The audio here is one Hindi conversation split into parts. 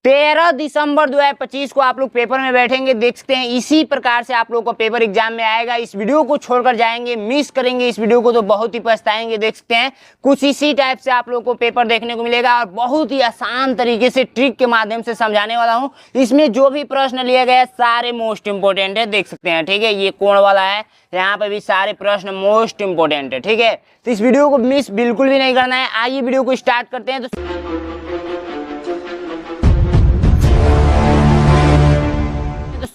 13 दिसंबर 2025 को आप लोग पेपर में बैठेंगे, देख सकते हैं इसी प्रकार से आप लोगों को पेपर एग्जाम में आएगा। इस वीडियो को छोड़कर जाएंगे, मिस करेंगे इस वीडियो को तो बहुत ही पछताएंगे। देख सकते हैं कुछ इसी टाइप से आप लोगों को पेपर देखने को मिलेगा और बहुत ही आसान तरीके से ट्रिक के माध्यम से समझाने वाला हूं। इसमें जो भी प्रश्न लिए गए सारे मोस्ट इंपोर्टेंट है, देख सकते हैं। ठीक है, ये कोण वाला है, यहाँ पे भी सारे प्रश्न मोस्ट इंपोर्टेंट है। ठीक है, तो इस वीडियो को मिस बिल्कुल भी नहीं करना है। आइए वीडियो को स्टार्ट करते हैं। तो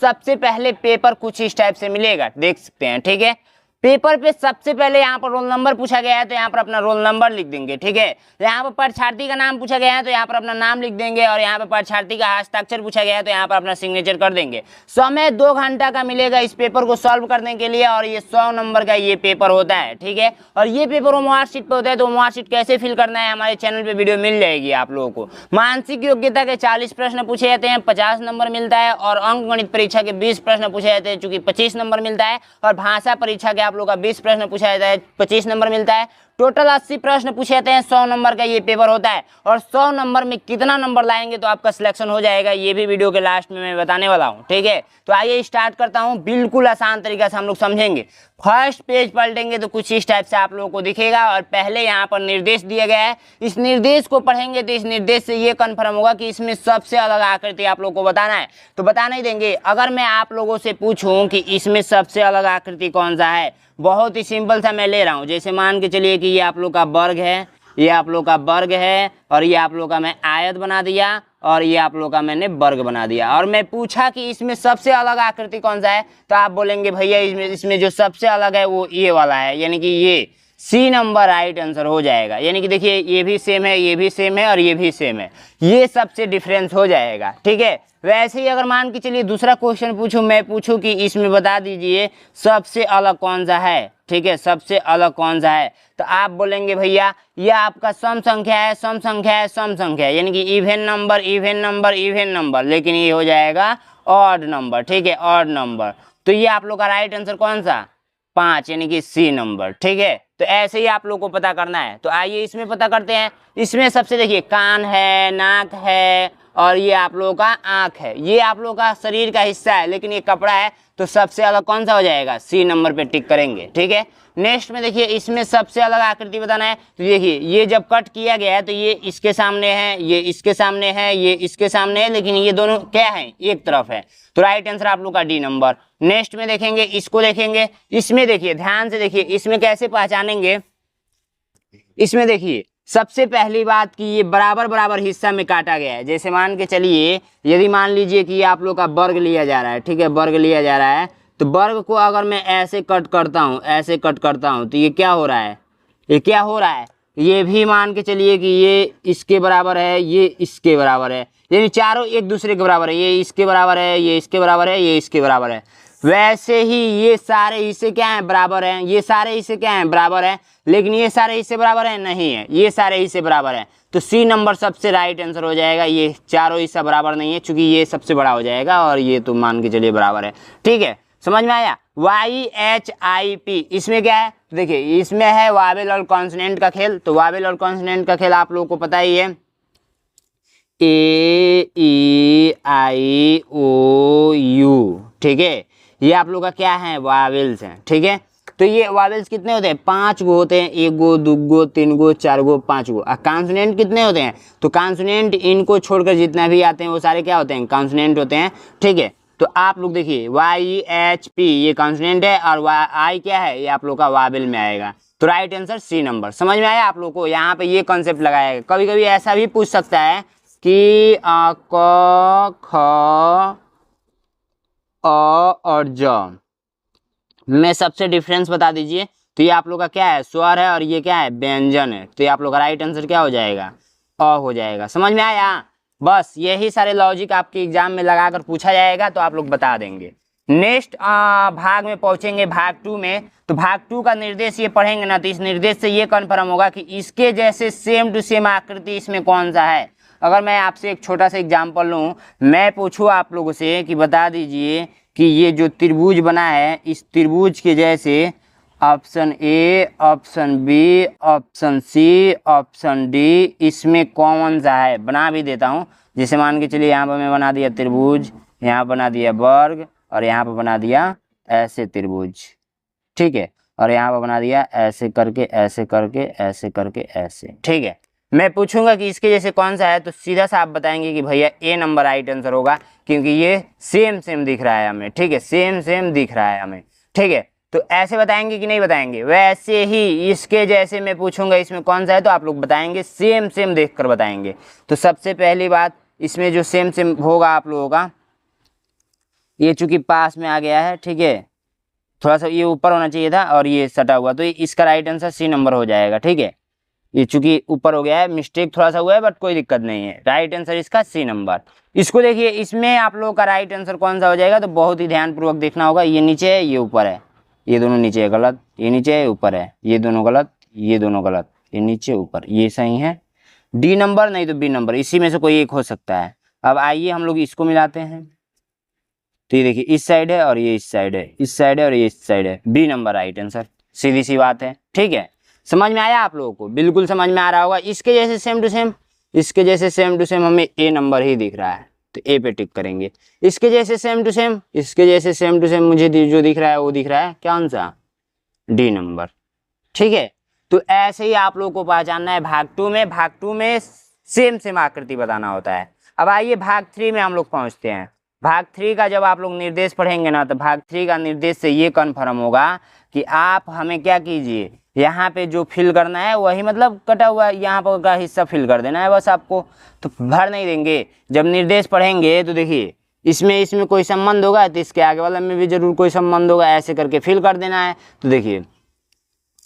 सबसे पहले पेपर कुछ इस टाइप से मिलेगा, देख सकते हैं। ठीक है, पेपर पे सबसे पहले यहाँ पर रोल नंबर पूछा गया है तो यहाँ पर अपना रोल नंबर लिख देंगे। ठीक है, यहाँ पर परीक्षार्थी का नाम पूछा गया है तो यहाँ पर अपना नाम लिख देंगे और यहाँ पर परीक्षार्थी का हस्ताक्षर पूछा गया है तो यहाँ पर अपना सिग्नेचर कर देंगे। समय 2 घंटा का मिलेगा इस पेपर को सॉल्व करने के लिए और ये 100 नंबर का ये पेपर होता है। ठीक है, और ये पेपर मार्कशीट पे होता है, तो मार्कशीट कैसे फिल करना है हमारे चैनल पे वीडियो मिल जाएगी आप लोगों को। मानसिक योग्यता के 40 प्रश्न पूछे जाते हैं, 50 नंबर मिलता है और अंक गणित परीक्षा के 20 प्रश्न पूछे जाते हैं, चूंकि 25 नंबर मिलता है और भाषा परीक्षा के आप लोग का 20 प्रश्न पूछा जाता है, 25 नंबर मिलता है। टोटल 80 प्रश्न पूछे जाते हैं, 100 नंबर का ये पेपर होता है और 100 नंबर में कितना नंबर लाएंगे तो आपका सिलेक्शन हो जाएगा, ये भी वीडियो के लास्ट में मैं बताने वाला हूँ। ठीक है, तो आइए स्टार्ट करता हूँ। बिल्कुल आसान तरीका से हम लोग समझेंगे। फर्स्ट पेज पलटेंगे तो कुछ इस टाइप से आप लोगों को दिखेगा और पहले यहाँ पर निर्देश दिया गया है। इस निर्देश को पढ़ेंगे तो इस निर्देश से ये कन्फर्म होगा कि इसमें सबसे अलग आकृति आप लोगों को बताना है, तो बता नहीं देंगे। अगर मैं आप लोगों से पूछूं कि इसमें सबसे अलग आकृति कौन सा है, बहुत ही सिंपल सा मैं ले रहा हूँ। जैसे मान के चलिए कि ये आप लोग का वर्ग है, ये आप लोग का वर्ग है और ये आप लोग का मैं आयत बना दिया और ये आप लोग का मैंने वर्ग बना दिया और मैं पूछा कि इसमें सबसे अलग आकृति कौन सा है, तो आप बोलेंगे भैया इसमें जो सबसे अलग है वो ये वाला है, यानी कि ये सी नंबर राइट आंसर हो जाएगा। यानी कि देखिए ये भी सेम है, ये भी सेम है और ये भी सेम है, ये सबसे डिफरेंस हो जाएगा। ठीक है, वैसे ही अगर मान के चलिए दूसरा क्वेश्चन पूछूं, मैं पूछूं कि इसमें बता दीजिए सबसे अलग कौन सा है। ठीक है, सबसे अलग कौन सा है, तो आप बोलेंगे भैया ये आपका सम संख्या है, सम संख्या है, सम संख्या है, यानी कि even number even number even number, लेकिन ये हो जाएगा ऑड नंबर। ठीक है, ऑड नंबर, तो ये आप लोग का राइट आंसर कौन सा, 5, यानी कि सी नंबर। ठीक है, तो ऐसे ही आप लोग को पता करना है। तो आइए इसमें पता करते हैं। इसमें सबसे देखिए कान है, नाक है और ये आप लोगों का आंख है, ये आप लोगों का शरीर का हिस्सा है, लेकिन ये कपड़ा है, तो सबसे अलग कौन सा हो जाएगा, सी नंबर पे टिक करेंगे। ठीक है, नेक्स्ट में देखिए इसमें सबसे अलग आकृति बताना है, तो देखिए ये जब कट किया गया है तो ये इसके सामने है, ये इसके सामने है, ये इसके सामने है, लेकिन ये दोनों क्या है, एक तरफ है, तो राइट आंसर आप लोग का डी नंबर। नेक्स्ट में देखेंगे, इसको देखेंगे, इसमें देखिए ध्यान से देखिए इसमें कैसे पहचानेंगे। इसमें देखिए सबसे पहली बात कि ये बराबर बराबर हिस्सा में काटा गया है। जैसे मान के चलिए यदि मान लीजिए कि ये आप लोग का वर्ग लिया जा रहा है, ठीक है, वर्ग लिया जा रहा है, तो वर्ग को अगर मैं ऐसे कट करता हूँ, ऐसे कट करता हूँ, तो ये क्या हो रहा है, ये क्या हो रहा है, ये भी मान के चलिए कि ये इसके बराबर है, ये इसके बराबर है, यानी चारों एक दूसरे के बराबर है, ये इसके बराबर है, ये इसके बराबर है, ये इसके बराबर है। वैसे ही ये सारे हिस्से क्या हैं, बराबर हैं, ये सारे हिस्से क्या हैं, बराबर हैं, लेकिन ये सारे हिस्से बराबर हैं, नहीं है, ये सारे हिस्से बराबर हैं, तो सी नंबर सबसे राइट आंसर हो जाएगा। ये चारों हिस्सा बराबर नहीं है, चूंकि ये सबसे बड़ा हो जाएगा और ये तो मान के चलिए बराबर है। ठीक है, समझ में आया। YHIP इसमें क्या है, तो देखिए इसमें है वावेल और कॉन्सोनेंट का खेल, तो वावेल और कॉन्सोनेंट का खेल आप लोगों को पता ही है, AEIOU। ठीक है, ये आप लोग का क्या है, वावेल्स हैं। ठीक है, तो ये वावेल्स कितने होते हैं, 5 गो होते हैं, 1 गो 2 गो 3 गो 4 गो 5 गो। और कॉन्सोनेंट कितने होते हैं, तो कॉन्सोनेंट इनको छोड़कर जितना भी आते हैं वो सारे क्या होते हैं, कॉन्सोनेंट होते हैं। ठीक है, तो आप लोग देखिए YHP ये कॉन्सोनेंट है और I क्या है, ये आप लोग का वावेल में आएगा, तो राइट आंसर सी नंबर। समझ में आया आप लोग को, यहाँ पे ये कॉन्सेप्ट लगाया है। कभी कभी ऐसा भी पूछ सकता है कि क ख अ और ज में सबसे डिफरेंस बता दीजिए, तो ये आप लोग का क्या है, स्वर है और ये क्या है, व्यंजन है, तो ये आप लोग का राइट आंसर क्या हो जाएगा, अ हो जाएगा। समझ में आया, बस यही सारे लॉजिक आपके एग्जाम में लगाकर पूछा जाएगा तो आप लोग बता देंगे। नेक्स्ट भाग में पहुंचेंगे, भाग 2 में, तो भाग 2 का निर्देश ये पढ़ेंगे ना, तो इस निर्देश से ये कन्फर्म होगा कि इसके जैसे सेम टू सेम आकृति इसमें कौन सा है। अगर मैं आपसे एक छोटा सा एग्जाम्पल लूँ, मैं पूछूँ आप लोगों से कि बता दीजिए कि ये जो त्रिभुज बना है, इस त्रिभुज के जैसे option A, option B, option C, option D, इसमें कौन सा है, बना भी देता हूँ। जैसे मान के चलिए यहाँ पर मैं बना दिया त्रिभुज, यहाँ बना दिया वर्ग, और यहाँ पर बना दिया ऐसे त्रिभुज, ठीक है, और यहाँ पर बना दिया ऐसे करके ऐसे करके ऐसे करके ऐसे, ठीक है। मैं पूछूंगा कि इसके जैसे कौन सा है, तो सीधा सा आप बताएंगे कि भैया ए नंबर राइट आंसर होगा, क्योंकि ये सेम सेम दिख रहा है हमें, ठीक है, सेम सेम दिख रहा है हमें, ठीक है। तो ऐसे बताएंगे कि नहीं बताएंगे? वैसे ही इसके जैसे मैं पूछूंगा इसमें कौन सा है, तो आप लोग बताएंगे सेम सेम देख कर बताएंगे। तो सबसे पहली बात, इसमें जो सेम सेम होगा आप लोगों का, ये चूंकि पास में आ गया है, ठीक है, थोड़ा सा ये ऊपर होना चाहिए था और ये सटा हुआ, तो इसका राइट आंसर सी नंबर हो जाएगा, ठीक है। ये चूंकि ऊपर हो गया है, मिस्टेक थोड़ा सा हुआ है, बट कोई दिक्कत नहीं है, राइट आंसर इसका सी नंबर। इसको देखिए, इसमें आप लोगों का राइट आंसर कौन सा हो जाएगा, तो बहुत ही ध्यानपूर्वक देखना होगा। ये नीचे है, ये ऊपर है, ये दोनों नीचे है, गलत, ये नीचे है, ऊपर है, ये दोनों गलत, ये दोनों गलत, ये नीचे ऊपर, ये सही है, डी नंबर नहीं तो बी नंबर, इसी में से कोई एक हो सकता है। अब आइए हम लोग इसको मिलाते हैं, तो ये देखिए इस साइड है और ये इस साइड है, इस साइड है और ये इस साइड है, बी नंबर राइट आंसर, सीधी सी बात है, ठीक है। समझ में आया आप लोगों को? बिल्कुल समझ में आ रहा होगा। इसके जैसे सेम टू सेम, इसके जैसे सेम टू सेम हमें ए नंबर ही दिख रहा है, तो ए पे टिक करेंगे। इसके जैसे सेम टू सेम, इसके जैसे सेम टू सेम मुझे जो दिख रहा है वो दिख रहा है कौन सा, डी नंबर, ठीक है। तो ऐसे ही आप लोगों को पहचानना है भाग 2 में। भाग 2 में सेम सेम आकृति बताना होता है। अब आइए भाग 3 में हम लोग पहुंचते हैं। भाग 3 का जब आप लोग निर्देश पढ़ेंगे ना, तो भाग 3 का निर्देश से ये कन्फर्म होगा कि आप हमें क्या कीजिए, यहाँ पे जो फिल करना है वही मतलब कटा हुआ यहाँ पर का हिस्सा फिल कर देना है बस आपको, तो भर नहीं देंगे। जब निर्देश पढ़ेंगे तो देखिए इसमें कोई संबंध होगा तो इसके आगे वाला में भी जरूर कोई संबंध होगा, ऐसे करके फिल कर देना है। तो देखिए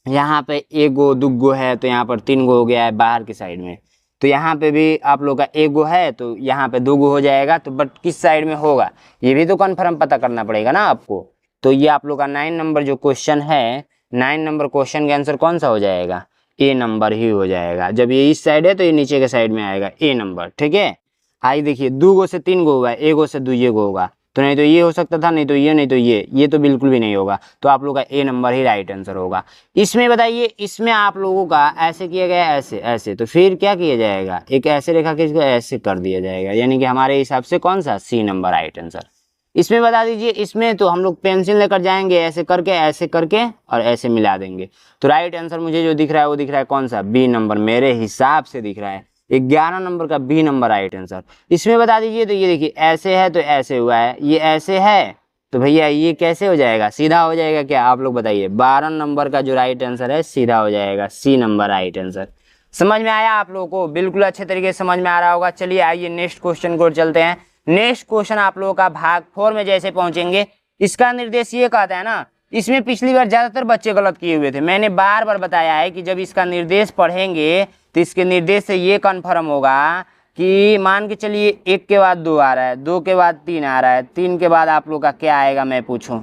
यहाँ पे एक गो दुगो है, तो यहाँ पर 3 गो हो गया है बाहर की साइड में, तो यहाँ पे भी आप लोग का एक गो है तो यहाँ पे 2 गो हो जाएगा। तो बट किस साइड में होगा ये भी तो कन्फर्म पता करना पड़ेगा ना आपको। तो ये आप लोग का 9 नंबर जो क्वेश्चन है, 9 नंबर क्वेश्चन का आंसर कौन सा हो जाएगा, ए नंबर ही हो जाएगा। जब ये इस साइड है तो ये नीचे के साइड में आएगा ए नंबर, ठीक है। आई देखिए 2 गो से 3 गो हुआ है, 1 गो से 2 ये गो होगा, तो नहीं तो ये हो सकता था, नहीं तो ये, नहीं तो ये तो बिल्कुल भी नहीं होगा। तो आप लोग का ए नंबर ही राइट आंसर होगा। इसमें बताइए, इसमें आप लोगों का ऐसे किया गया, ऐसे ऐसे, तो फिर क्या किया जाएगा, एक ऐसे रेखा के इसको ऐसे कर दिया जाएगा, यानी कि हमारे हिसाब से कौन सा, सी नंबर राइट आंसर। इसमें बता दीजिए, इसमें तो हम लोग पेंसिल लेकर जाएंगे, ऐसे करके और ऐसे मिला देंगे। तो राइट आंसर मुझे जो दिख रहा है वो दिख रहा है कौन सा, बी नंबर, मेरे हिसाब से दिख रहा है 11 नंबर का बी नंबर राइट आंसर। इसमें बता दीजिए, तो ये देखिए ऐसे है तो ऐसे हुआ है, ये ऐसे है तो भैया ये कैसे हो जाएगा, सीधा हो जाएगा क्या, आप लोग बताइए। 12 नंबर का जो राइट आंसर है सीधा हो जाएगा, सी नंबर राइट आंसर। समझ में आया आप लोगों को? बिल्कुल अच्छे तरीके से समझ में आ रहा होगा। चलिए आइए नेक्स्ट क्वेश्चन को चलते हैं। नेक्स्ट क्वेश्चन आप लोगों का भाग 4 में जैसे पहुंचेंगे, इसका निर्देश ये कहता है ना, इसमें पिछली बार ज्यादातर बच्चे गलत किए हुए थे। मैंने बार बार बताया है कि जब इसका निर्देश पढ़ेंगे तो इसके निर्देश से ये कन्फर्म होगा कि मान के चलिए 1 के बाद 2 आ रहा है, 2 के बाद 3 आ रहा है, 3 के बाद आप लोग का क्या आएगा मैं पूछूं।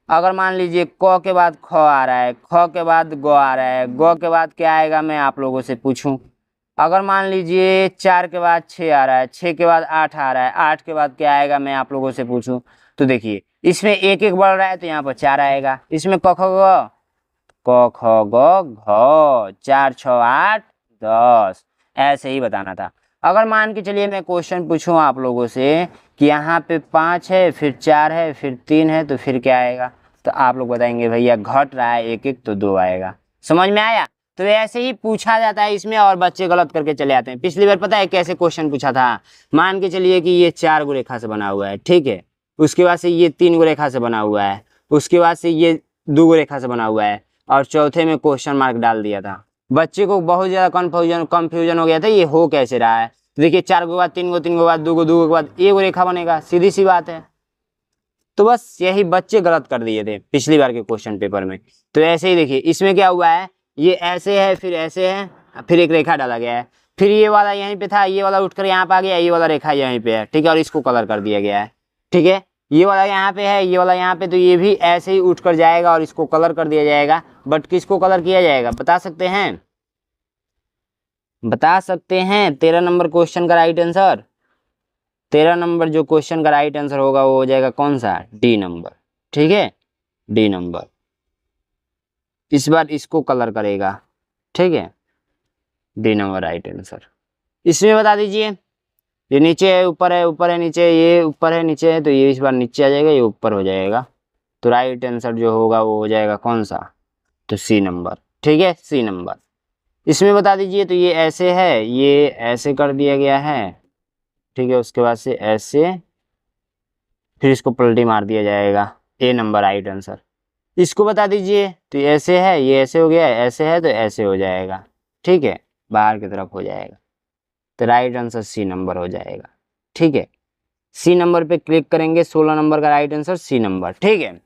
अगर मान लीजिए क के बाद ख आ रहा है, ख के बाद ग आ रहा है, ग के बाद क्या आएगा मैं आप लोगों से पूछूं। अगर मान लीजिए 4 के बाद 6 आ रहा है, 6 के बाद 8 आ रहा है, 8 के बाद क्या आएगा मैं आप लोगों से पूछूं। तो देखिए इसमें एक एक बढ़ रहा है तो यहाँ पर 4 आएगा। इसमें क ख ग, क ख ग घ, 4 6 8 10, ऐसे ही बताना था। अगर मान के चलिए मैं क्वेश्चन पूछूं आप लोगों से कि यहाँ पे 5 है, फिर 4 है, फिर 3 है, तो फिर क्या आएगा, तो आप लोग बताएंगे भैया घट रहा है एक एक तो 2 आएगा। समझ में आया? तो ऐसे ही पूछा जाता है इसमें और बच्चे गलत करके चले आते हैं। पिछली बार पता है कैसे क्वेश्चन पूछा था, मान के चलिए कि ये 4 गो रेखा से बना हुआ है, ठीक है, उसके बाद से ये 3 गो रेखा से बना हुआ है, उसके बाद से ये 2 गो रेखा से बना हुआ है, और चौथे में क्वेश्चन मार्क डाल दिया था। बच्चे को बहुत ज्यादा कंफ्यूजन हो गया था ये हो कैसे रहा है। तो देखिए 4 के बाद 3 गो, 3 के बाद 2 गो, 2 के बाद 1 गो रेखा बनेगा, सीधी सी बात है। तो बस यही बच्चे गलत कर दिए थे पिछली बार के क्वेश्चन पेपर में। तो ऐसे ही देखिए इसमें क्या हुआ है, ये ऐसे है, फिर ऐसे है, फिर एक रेखा डाला गया है, फिर ये वाला यहीं पे था, ये वाला उठकर यहाँ पे आ गया, ये वाला रेखा यहीं पे है, ठीक है, और इसको कलर कर दिया गया है, ठीक है। ये वाला यहाँ पे है, ये वाला यहाँ पे, तो ये भी ऐसे ही उठकर जाएगा और इसको कलर कर दिया जाएगा। बट किसको कलर किया जाएगा बता सकते हैं, बता सकते हैं? 13 नंबर क्वेश्चन का राइट आंसर, 13 नंबर जो क्वेश्चन का राइट आंसर होगा वो हो जाएगा कौन सा, डी नंबर, ठीक है, डी नंबर। इस बार इसको कलर करेगा, ठीक है, डी नंबर राइट आंसर। इसमें बता दीजिए, ये नीचे है ऊपर है नीचे, ये ऊपर है नीचे है, तो ये इस बार नीचे आ जाएगा, ये ऊपर हो जाएगा। तो राइट आंसर जो होगा वो हो जाएगा कौन सा, तो सी नंबर। ठीक है, सी नंबर। इसमें बता दीजिए, तो ये ऐसे है, ये ऐसे कर दिया गया है, ठीक है, उसके बाद से ऐसे, फिर इसको पलटी मार दिया जाएगा, ए नंबर राइट आंसर। इसको बता दीजिए, तो ये ऐसे है, ये ऐसे हो गया, ऐसे है तो ऐसे हो जाएगा, ठीक है, बाहर की तरफ हो जाएगा, तो राइट आंसर सी नंबर हो जाएगा। ठीक है, सी नंबर पे क्लिक करेंगे, 16 नंबर का राइट आंसर सी नंबर। ठीक है,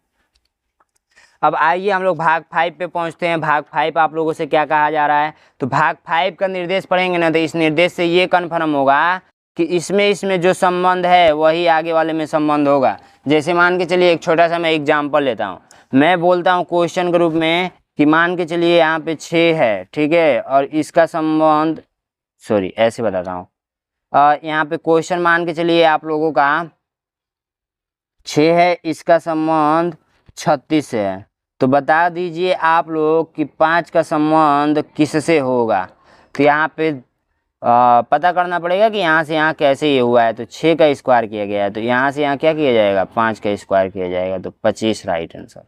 अब आइए हम लोग भाग 5 पे पहुंचते हैं। भाग 5 आप लोगों से क्या कहा जा रहा है, तो भाग 5 का निर्देश पढ़ेंगे ना, तो इस निर्देश से ये कन्फर्म होगा कि इसमें जो संबंध है वही आगे वाले में संबंध होगा। जैसे मान के चलिए, एक छोटा सा मैं एग्जाम्पल लेता हूँ, मैं बोलता हूँ क्वेश्चन के रूप में कि मान के चलिए यहाँ पे 6 है, ठीक है, और इसका संबंध, सॉरी ऐसे बताता हूँ, यहाँ पे क्वेश्चन मान के चलिए आप लोगों का 6 है, इसका संबंध 36 है, तो बता दीजिए आप लोग कि 5 का संबंध किससे होगा। तो यहाँ पे पता करना पड़ेगा कि यहाँ से यहाँ कैसे ये हुआ है, तो 6 का स्क्वायर किया गया है, तो यहाँ से यहाँ क्या किया जाएगा, 5 का स्क्वायर किया जाएगा, तो 25 राइट आंसर।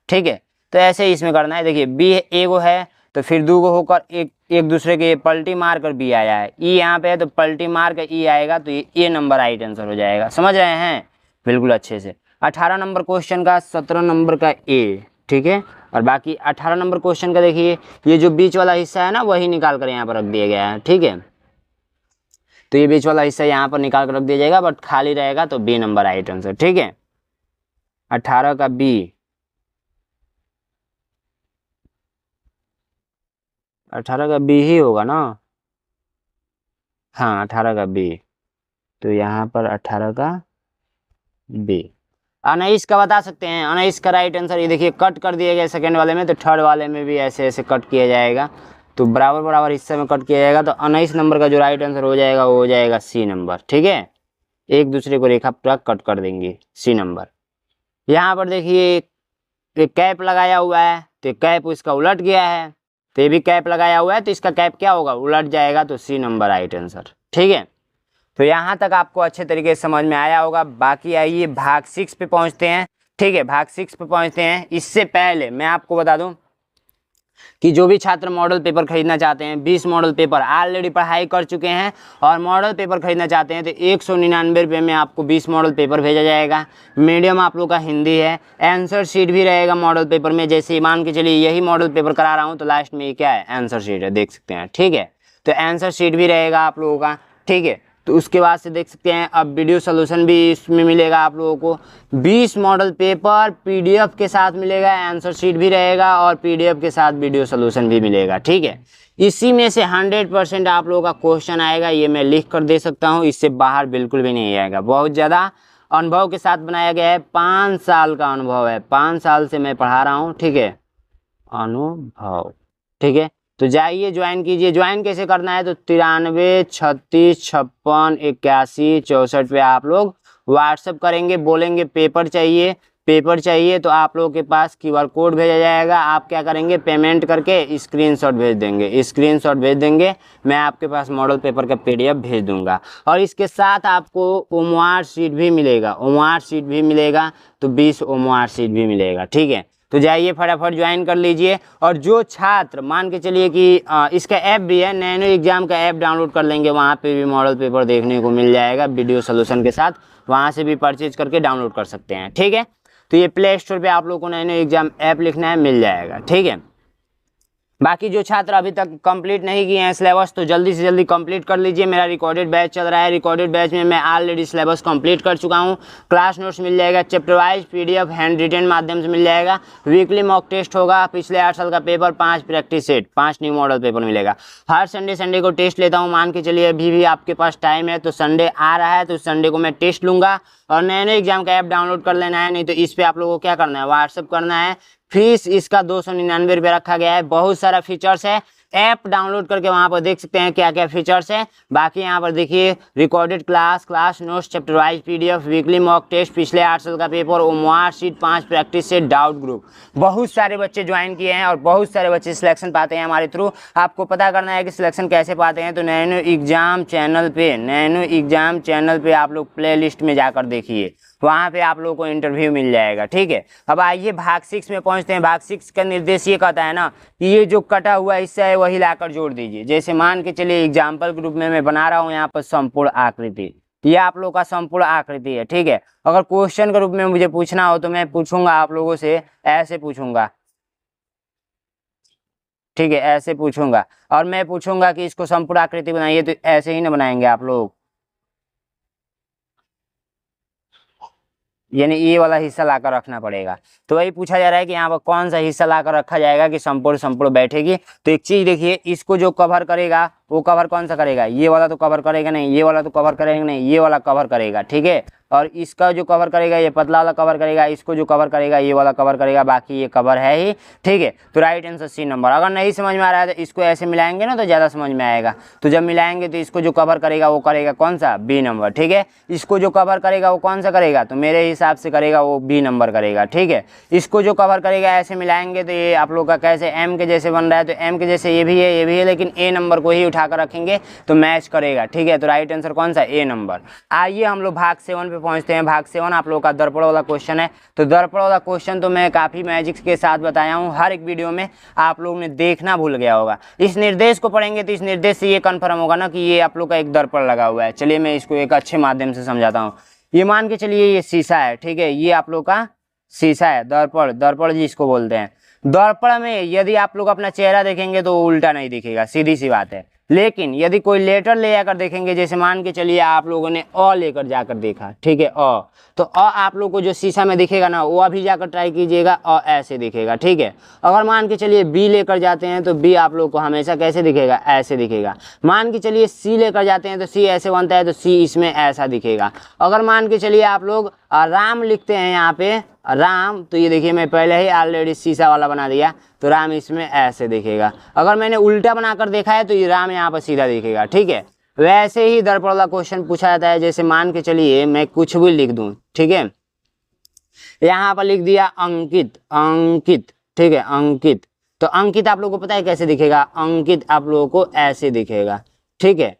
ठीक है, तो ऐसे ही इसमें करना है। देखिए बी एगो है, तो फिर 2 गो होकर एक दूसरे के पलटी मार कर बी आया है, ई यहाँ पे है तो पलटी मार कर ई आएगा, तो ये ए नंबर राइट आंसर हो जाएगा। समझ रहे हैं बिल्कुल अच्छे से। 18 नंबर क्वेश्चन का 17 नंबर का ए, ठीक है, और बाकी 18 नंबर क्वेश्चन का देखिए, ये जो बीच वाला हिस्सा है ना, वही निकाल कर यहाँ पर रख दिया गया है। ठीक है, तो ये बीच वाला हिस्सा यहाँ पर निकाल कर रख दिया जाएगा, बट खाली रहेगा, तो बी नंबर राइट आंसर। ठीक है, 18 का बी, 18 का बी ही होगा ना, हाँ 18 का बी, तो यहाँ पर 18 का बी। 19 का बता सकते हैं, 19 का राइट आंसर, ये देखिए कट कर दिया गया सेकंड वाले में, तो थर्ड वाले में भी ऐसे ऐसे कट किया जाएगा, तो बराबर बराबर हिस्से में कट किया जाएगा, तो 19 नंबर का जो राइट आंसर हो जाएगा वो हो जाएगा सी नंबर। ठीक है, एक दूसरे को रेखा पूरा कट कर देंगे, सी नंबर। यहाँ पर देखिए एक कैप लगाया हुआ है, तो कैप इसका उलट गया है, तो ये भी कैप लगाया हुआ है, तो इसका कैप क्या होगा, उलट जाएगा, तो सी नंबर राइट आंसर। ठीक है, तो यहाँ तक आपको अच्छे तरीके से समझ में आया होगा। बाकी आइए भाग 6 पे पहुँचते हैं। ठीक है, भाग 6 पे पहुँचते हैं। इससे पहले मैं आपको बता दूं कि जो भी छात्र मॉडल पेपर खरीदना चाहते हैं, 20 मॉडल पेपर ऑलरेडी पढ़ाई कर चुके हैं और मॉडल पेपर खरीदना चाहते हैं, तो 199 रुपये में आपको 20 मॉडल पेपर भेजा जाएगा। मीडियम आप लोग का हिंदी है, आंसर शीट भी रहेगा मॉडल पेपर में। जैसे मान के चलिए यही मॉडल पेपर करा रहा हूँ, तो लास्ट में ये क्या है, आंसर शीट है, देख सकते हैं। ठीक है, तो आंसर शीट भी रहेगा आप लोगों का। ठीक है, तो उसके बाद से देख सकते हैं अब वीडियो सोल्यूशन भी इसमें मिलेगा आप लोगों को। 20 मॉडल पेपर पीडीएफ के साथ मिलेगा, आंसर शीट भी रहेगा और पीडीएफ के साथ वीडियो सोल्यूशन भी मिलेगा। ठीक है, इसी में से 100% आप लोगों का क्वेश्चन आएगा, ये मैं लिख कर दे सकता हूँ, इससे बाहर बिल्कुल भी नहीं आएगा। बहुत ज़्यादा अनुभव के साथ बनाया गया है, 5 साल का अनुभव है, 5 साल से मैं पढ़ा रहा हूँ। ठीक है, अनुभव। ठीक है, तो जाइए ज्वाइन कीजिए। ज्वाइन कैसे करना है, तो 93 36 56 81 64 पे आप लोग व्हाट्सअप करेंगे, बोलेंगे पेपर चाहिए, पेपर चाहिए, तो आप लोगों के पास क्यूआर कोड भेजा जाएगा। आप क्या करेंगे, पेमेंट करके स्क्रीनशॉट भेज देंगे, स्क्रीनशॉट भेज देंगे, मैं आपके पास मॉडल पेपर का पीडीएफ भेज दूंगा। और इसके साथ आपको ओमवार शीट भी मिलेगा, ओमवार शीट भी मिलेगा, तो 20 ओमवार शीट भी मिलेगा। ठीक है, तो जाइए फटाफट ज्वाइन कर लीजिए। और जो छात्र मान के चलिए कि इसका ऐप भी है, नैनो एग्जाम का ऐप डाउनलोड कर लेंगे, वहाँ पे भी मॉडल पेपर देखने को मिल जाएगा वीडियो सोल्यूशन के साथ, वहाँ से भी परचेज करके डाउनलोड कर सकते हैं। ठीक है, तो ये प्ले स्टोर पे आप लोगों को नैनो एग्जाम ऐप लिखना है, मिल जाएगा। ठीक है, बाकी जो छात्र अभी तक कंप्लीट नहीं किए हैं सिलेबस, तो जल्दी से जल्दी कंप्लीट कर लीजिए। मेरा रिकॉर्डेड बैच चल रहा है, रिकॉर्डेड बैच में मैं ऑलरेडी सिलेबस कंप्लीट कर चुका हूं। क्लास नोट्स मिल जाएगा, chapter wise PDF handwritten माध्यम से मिल जाएगा। वीकली मॉक टेस्ट होगा, पिछले 8 साल का paper, 5 practice set, 5 new model paper मिलेगा। हर संडे को टेस्ट लेता हूँ। मान के चलिए अभी भी आपके पास टाइम है, तो संडे आ रहा है, तो संडे को मैं टेस्ट लूँगा। और नैनो एग्जाम का ऐप डाउनलोड कर लेना है, नहीं तो इस पर आप लोगों को क्या करना है, व्हाट्सअप करना है। फीस इसका 299 रुपये रखा गया है, बहुत सारा फीचर्स है, ऐप डाउनलोड करके वहाँ पर देख सकते हैं क्या क्या फीचर्स है। बाकी यहाँ पर देखिए recorded class, class notes, chapter wise PDF, weekly mock test, पिछले 8 साल का paper, OMR sheet 5 practice set, doubt group. बहुत सारे बच्चे ज्वाइन किए हैं और बहुत सारे बच्चे सिलेक्शन पाते हैं हमारे थ्रू। आपको पता करना है कि सिलेक्शन कैसे पाते हैं, तो नैनो एग्जाम चैनल पे आप लोग प्ले लिस्ट में जाकर देखिए, वहाँ पे आप लोगों को इंटरव्यू मिल जाएगा। ठीक है, अब आइए भाग 6 में पहुँचते हैं। भाग 6 का निर्देश ये कहता है ना कि ये जो कटा हुआ हिस्सा है वही लाकर जोड़ दीजिए। जैसे मान के चलिए एग्जाम्पल के रूप में मैं बना रहा हूँ यहाँ पर संपूर्ण आकृति, ये आप लोग का संपूर्ण आकृति है। ठीक है, अगर क्वेश्चन के रूप में मुझे पूछना हो तो मैं पूछूंगा आप लोगों से, ऐसे पूछूंगा। ठीक है, ऐसे पूछूंगा और मैं पूछूंगा कि इसको संपूर्ण आकृति बनाइए, तो ऐसे ही ना बनाएंगे आप लोग, यानी ये वाला हिस्सा लाकर रखना पड़ेगा। तो वही पूछा जा रहा है कि यहाँ पर कौन सा हिस्सा लाकर रखा जाएगा कि संपूर्ण संपूर्ण बैठेगी। तो एक चीज देखिए, इसको जो कवर करेगा वो कवर कौन सा करेगा, ये वाला तो कवर करेगा नहीं, ये वाला तो कवर करेगा नहीं, ये वाला कवर करेगा। ठीक है, और इसका जो कवर करेगा ये पतला वाला कवर करेगा, इसको जो कवर करेगा ये वाला कवर करेगा, बाकी ये कवर है ही। ठीक है, तो राइट आंसर C नंबर। अगर नहीं समझ में आ रहा है तो इसको ऐसे मिलाएंगे ना तो ज़्यादा समझ में आएगा। तो जब मिलाएंगे तो इसको जो कवर करेगा वो करेगा कौन सा, B नंबर। ठीक है, इसको जो कवर करेगा वो कौन सा करेगा, तो मेरे हिसाब से करेगा वो B नंबर करेगा। ठीक है, इसको जो कवर करेगा ऐसे मिलाएंगे तो ये आप लोग का कैसे M के जैसे बन रहा है, तो M के जैसे ये भी है, ये भी है, लेकिन A नंबर को ही उठाकर रखेंगे तो मैच करेगा। ठीक है, तो राइट आंसर कौन सा, A नंबर। आइए हम लोग भाग 7 पे पहुंचते हैं। भाग 7 आप लोगों का दर्पण वाला क्वेश्चन है। तो दर्पण वाला क्वेश्चन तो मैं काफी मैजिक्स के साथ बताया हूँ, हर एक वीडियो में आप लोगों ने देखना भूल गया होगा। इस निर्देश को पढ़ेंगे तो इस निर्देश से ये कंफर्म होगा ना कि ये आप लोग का एक दर्पण लगा हुआ है। चलिए मैं इसको एक अच्छे माध्यम से समझाता हूँ। ये मान के चलिए ये शीशा है। ठीक है, ये आप लोग का शीशा है, दर्पण, दर्पण जी इसको बोलते हैं। दर्पण में यदि आप लोग अपना चेहरा देखेंगे तो उल्टा नहीं दिखेगा, सीधी सी बात है। लेकिन यदि कोई लेटर ले जाकर देखेंगे, जैसे मान के चलिए आप लोगों ने अ लेकर जाकर देखा, ठीक है, अ, तो अ आप लोग को जो शीशा में दिखेगा ना वो अभी जाकर ट्राई कीजिएगा, अ ऐसे दिखेगा। ठीक है, अगर मान के चलिए बी लेकर जाते हैं तो बी आप लोग को हमेशा कैसे दिखेगा, ऐसे दिखेगा। मान के चलिए सी लेकर जाते हैं तो सी ऐसे बनता है, तो सी इसमें ऐसा दिखेगा। अगर मान के चलिए आप लोग राम लिखते हैं यहाँ पे, राम, तो ये देखिए मैं पहले ही ऑलरेडी शीशा वाला बना दिया, तो राम इसमें ऐसे दिखेगा। अगर मैंने उल्टा बनाकर देखा है तो ये राम यहाँ पर सीधा दिखेगा। ठीक है, वैसे ही दर्पण वाला क्वेश्चन पूछा जाता है। जैसे मान के चलिए मैं कुछ भी लिख दूं, ठीक है, यहाँ पर लिख दिया अंकित, अंकित, ठीक है, अंकित, तो अंकित आप लोगों को पता है कैसे दिखेगा, अंकित आप लोगों को ऐसे दिखेगा। ठीक है,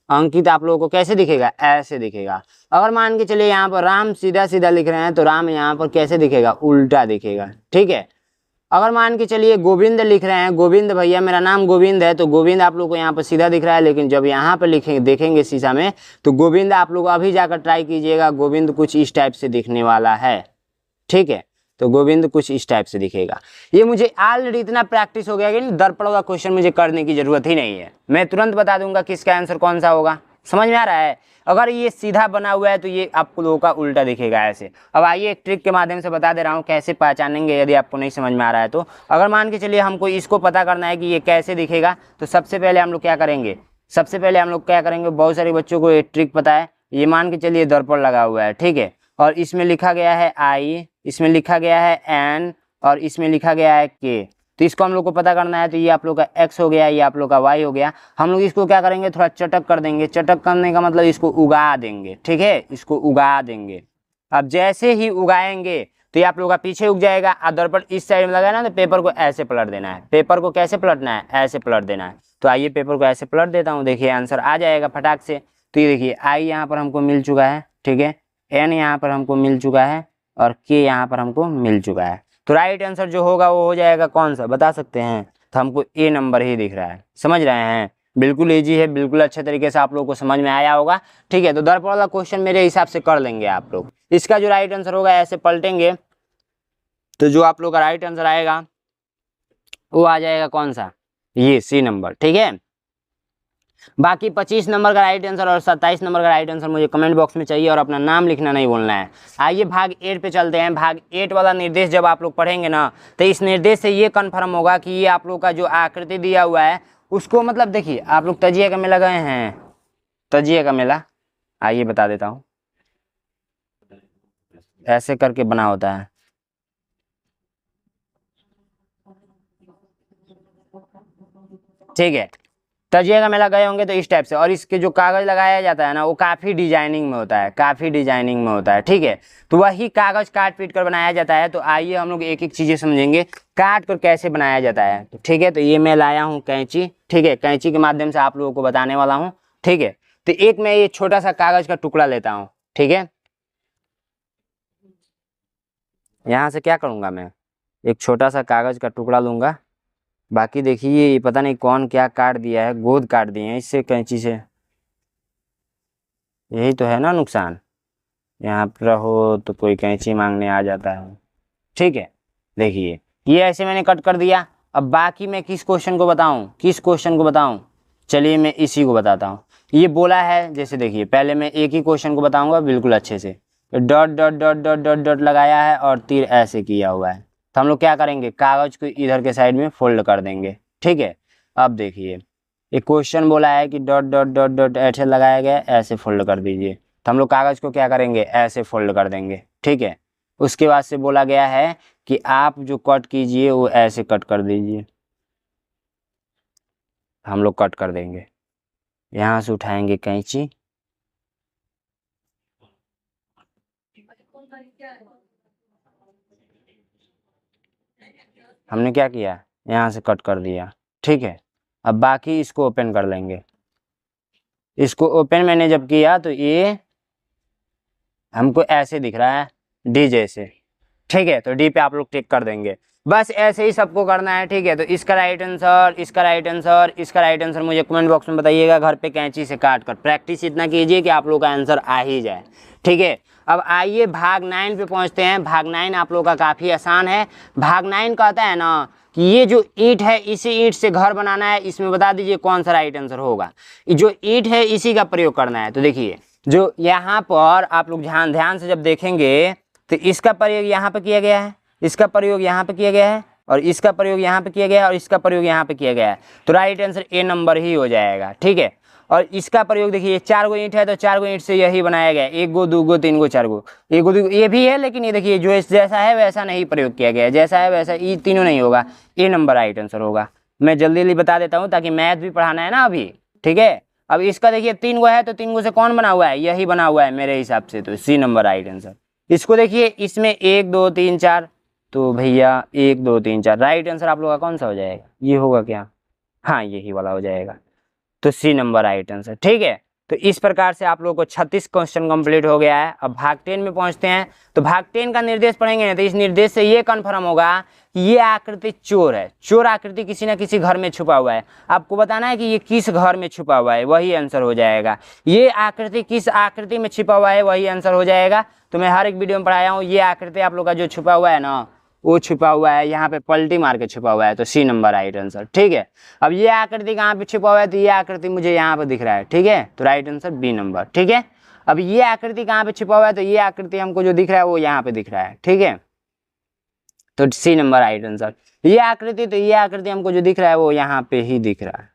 अंकित आप लोगों को कैसे दिखेगा, ऐसे दिखेगा। अगर मान के चलिए यहाँ पर राम सीधा सीधा लिख रहे हैं तो राम यहाँ पर कैसे दिखेगा, उल्टा दिखेगा। ठीक है, अगर मान के चलिए गोविंद लिख रहे हैं, गोविंद भैया मेरा नाम गोविंद है, तो गोविंद आप लोग को यहाँ पर सीधा दिख रहा है, लेकिन जब यहाँ पर लिखेंगे देखेंगे शीशा में तो गोविंद आप लोग अभी जाकर ट्राई कीजिएगा, गोविंद कुछ इस टाइप से दिखने वाला है। ठीक है, तो गोविंद कुछ इस टाइप से दिखेगा। ये मुझे ऑलरेडी इतना प्रैक्टिस हो गया कि दर्पण का क्वेश्चन मुझे करने की जरूरत ही नहीं है, मैं तुरंत बता दूंगा कि इसका आंसर कौन सा होगा। समझ में आ रहा है? अगर ये सीधा बना हुआ है तो ये आप लोगों का उल्टा दिखेगा ऐसे। अब आइए एक ट्रिक के माध्यम से बता दे रहा हूँ कैसे पहचानेंगे यदि आपको नहीं समझ में आ रहा है तो। अगर मान के चलिए हमको इसको पता करना है कि ये कैसे दिखेगा, तो सबसे पहले हम लोग क्या करेंगे, बहुत सारे बच्चों को ये ट्रिक पता है। ये मान के चलिए दर्पण लगा हुआ है, ठीक है, और इसमें लिखा गया है आई, इसमें लिखा गया है एन, और इसमें लिखा गया है के। तो इसको हम लोग को पता करना है, तो ये आप लोग का एक्स हो गया, ये आप लोग का वाई हो गया। हम लोग इसको क्या करेंगे, थोड़ा चटक कर देंगे। चटक करने का मतलब इसको उगा देंगे। ठीक है, इसको उगा देंगे। अब जैसे ही उगाएंगे तो ये आप लोग का पीछे उग जाएगा। और दर्पण इस साइड में लगा है ना, तो पेपर को ऐसे पलट देना है। पेपर को कैसे पलटना है, ऐसे पलट देना है। तो आइए पेपर को ऐसे पलट देता हूँ, देखिए आंसर आ जाएगा फटाक से। तो ये देखिए आई यहाँ पर हमको मिल चुका है, ठीक है, एन यहाँ पर हमको मिल चुका है, और के यहाँ पर हमको मिल चुका है। तो राइट आंसर जो होगा वो हो जाएगा कौन सा, बता सकते हैं? तो हमको ए नंबर ही दिख रहा है। समझ रहे हैं? बिल्कुल इजी है, बिल्कुल अच्छे तरीके से आप लोगों को समझ में आया होगा। ठीक है, तो दर्पण वाला क्वेश्चन मेरे हिसाब से कर लेंगे आप लोग। इसका जो राइट आंसर होगा ऐसे पलटेंगे तो जो आप लोग का राइट आंसर आएगा वो आ जाएगा कौन सा, ये सी नंबर। ठीक है, बाकी 25 नंबर का राइट आंसर और 27 नंबर का राइट आंसर मुझे कमेंट बॉक्स में चाहिए, और अपना नाम लिखना नहीं भूलना है। आइए भाग 8 पे चलते हैं। भाग 8 वाला निर्देश जब आप लोग पढ़ेंगे ना, तो इस निर्देश से ये कन्फर्म होगा कि ये आप लोग का जो आकृति दिया हुआ है उसको, मतलब देखिए आप लोग तजिया का मेला गए हैं, तजिया का मेला, आइए बता देता हूँ, ऐसे करके बना होता है। ठीक है। तजिए का मेला गए होंगे तो इस टाइप से, और इसके जो कागज लगाया जाता है ना वो काफ़ी डिजाइनिंग में होता है, काफ़ी डिजाइनिंग में होता है, ठीक है। तो वही कागज काट पीट कर बनाया जाता है। तो आइए हम लोग एक एक चीज़ें समझेंगे काट कर कैसे बनाया जाता है। तो ठीक है, तो ये मैं लाया हूँ कैंची, ठीक है, कैंची के माध्यम से आप लोगों को बताने वाला हूँ, ठीक है। तो एक मैं ये छोटा सा कागज का टुकड़ा लेता हूँ, ठीक है। यहाँ से क्या करूँगा मैं, एक छोटा सा कागज का टुकड़ा लूँगा। बाकी देखिए ये पता नहीं कौन क्या काट दिया है, गोद काट दिए हैं इससे कैंची से, यही तो है ना नुकसान। यहाँ पर रहो तो कोई कैंची मांगने आ जाता है, ठीक है। देखिए ये ऐसे मैंने कट कर दिया। अब बाकी मैं किस क्वेश्चन को बताऊं, किस क्वेश्चन को बताऊं, चलिए मैं इसी को बताता हूँ। ये बोला है, जैसे देखिए पहले मैं एक ही क्वेश्चन को बताऊंगा बिल्कुल अच्छे से। Dot dot dot dot dot dot लगाया है और तीर ऐसे किया हुआ है। तो हम लोग क्या करेंगे, कागज को इधर के साइड में फोल्ड कर देंगे, ठीक है। अब देखिए एक क्वेश्चन बोला है कि डॉट डॉट डॉट डॉट ऐसे लगाया गया, ऐसे फोल्ड कर दीजिए। तो हम लोग कागज को क्या करेंगे, ऐसे फोल्ड कर देंगे, ठीक है। उसके बाद से बोला गया है कि आप जो कट कीजिए वो ऐसे कट कर दीजिए, हम लोग कट कर देंगे। यहाँ से उठाएंगे कैंची, हमने क्या किया, यहाँ से कट कर दिया, ठीक है। अब बाकी इसको ओपन कर लेंगे। इसको ओपन मैंने जब किया तो ये हमको ऐसे दिख रहा है, डी जैसे, ठीक है। तो डी पे आप लोग टिक कर देंगे। बस ऐसे ही सबको करना है, ठीक है। तो इसका राइट आंसर, इसका राइट आंसर, इसका राइट आंसर मुझे कमेंट बॉक्स में बताइएगा। घर पे कैंची से काट कर प्रैक्टिस इतना कीजिए कि आप लोग का आंसर आ ही जाए, ठीक है। अब आइए भाग 9 पे पहुंचते हैं। भाग 9 आप लोग का काफ़ी आसान है। भाग 9 कहता है ना कि ये जो ईंट है इसी ईंट से घर बनाना है, इसमें बता दीजिए कौन सा राइट आंसर होगा। जो ईंट है इसी का प्रयोग करना है। तो देखिए जो यहाँ पर आप लोग ध्यान से जब देखेंगे तो इसका प्रयोग यहाँ पे किया गया है, इसका प्रयोग यहाँ पे किया गया है, और इसका प्रयोग यहाँ पे किया गया है, और इसका प्रयोग यहाँ पे किया गया है। तो राइट आंसर ए नंबर ही हो जाएगा, ठीक है। और इसका प्रयोग देखिए 4 गो ईंट है तो 4 गो ईंट से यही बनाया गया है, 1 गो 2 गो 3 गो 4 गो, 1 गो 2 गो, ये भी है। लेकिन ये देखिए जो जैसा है वैसा नहीं प्रयोग किया गया है, जैसा है वैसा ये तीनों नहीं होगा, ए नंबर राइट आंसर होगा। मैं जल्दी जल्दी बता देता हूँ ताकि मैथ भी पढ़ाना है ना अभी, ठीक है। अब इसका देखिए 3 गो है तो 3 गो से कौन बना हुआ है, यही बना हुआ है मेरे हिसाब से, तो सी नंबर राइट आंसर। इसको देखिए इसमें 1 2 3 4, तो भैया 1 2 3 4 राइट आंसर आप लोग का कौन सा हो जाएगा, ये होगा क्या, हाँ यही वाला हो जाएगा। तो सी नंबर राइट आंसर, ठीक है। तो इस प्रकार से आप लोगों को 36 क्वेश्चन कंप्लीट हो गया है। अब भाग 10 में पहुंचते हैं। तो भाग 10 का निर्देश पढ़ेंगे ना तो इस निर्देश से ये कन्फर्म होगा कि ये आकृति चोर है। चोर आकृति किसी न किसी घर में छुपा हुआ है। आपको बताना है कि ये किस घर में छुपा हुआ है, वही आंसर हो जाएगा। ये आकृति किस आकृति में छिपा हुआ है वही आंसर हो जाएगा। तो मैं हर एक वीडियो में पढ़ाया हूँ। ये आकृति आप लोग का जो छुपा हुआ है ना वो छुपा हुआ है, यहाँ पे पलटी मार के छुपा हुआ है, तो सी नंबर राइट आंसर, ठीक है। अब ये आकृति कहाँ पे छुपा हुआ है, तो ये आकृति मुझे यहाँ पे दिख रहा है, ठीक है। तो राइट आंसर बी नंबर, ठीक है। अब ये आकृति कहाँ पे छुपा हुआ है, तो ये आकृति हमको जो दिख रहा है वो यहाँ पे दिख रहा है, ठीक है। तो सी नंबर राइट आंसर। ये आकृति, तो ये आकृति हमको जो दिख रहा है वो यहाँ पे ही दिख रहा है,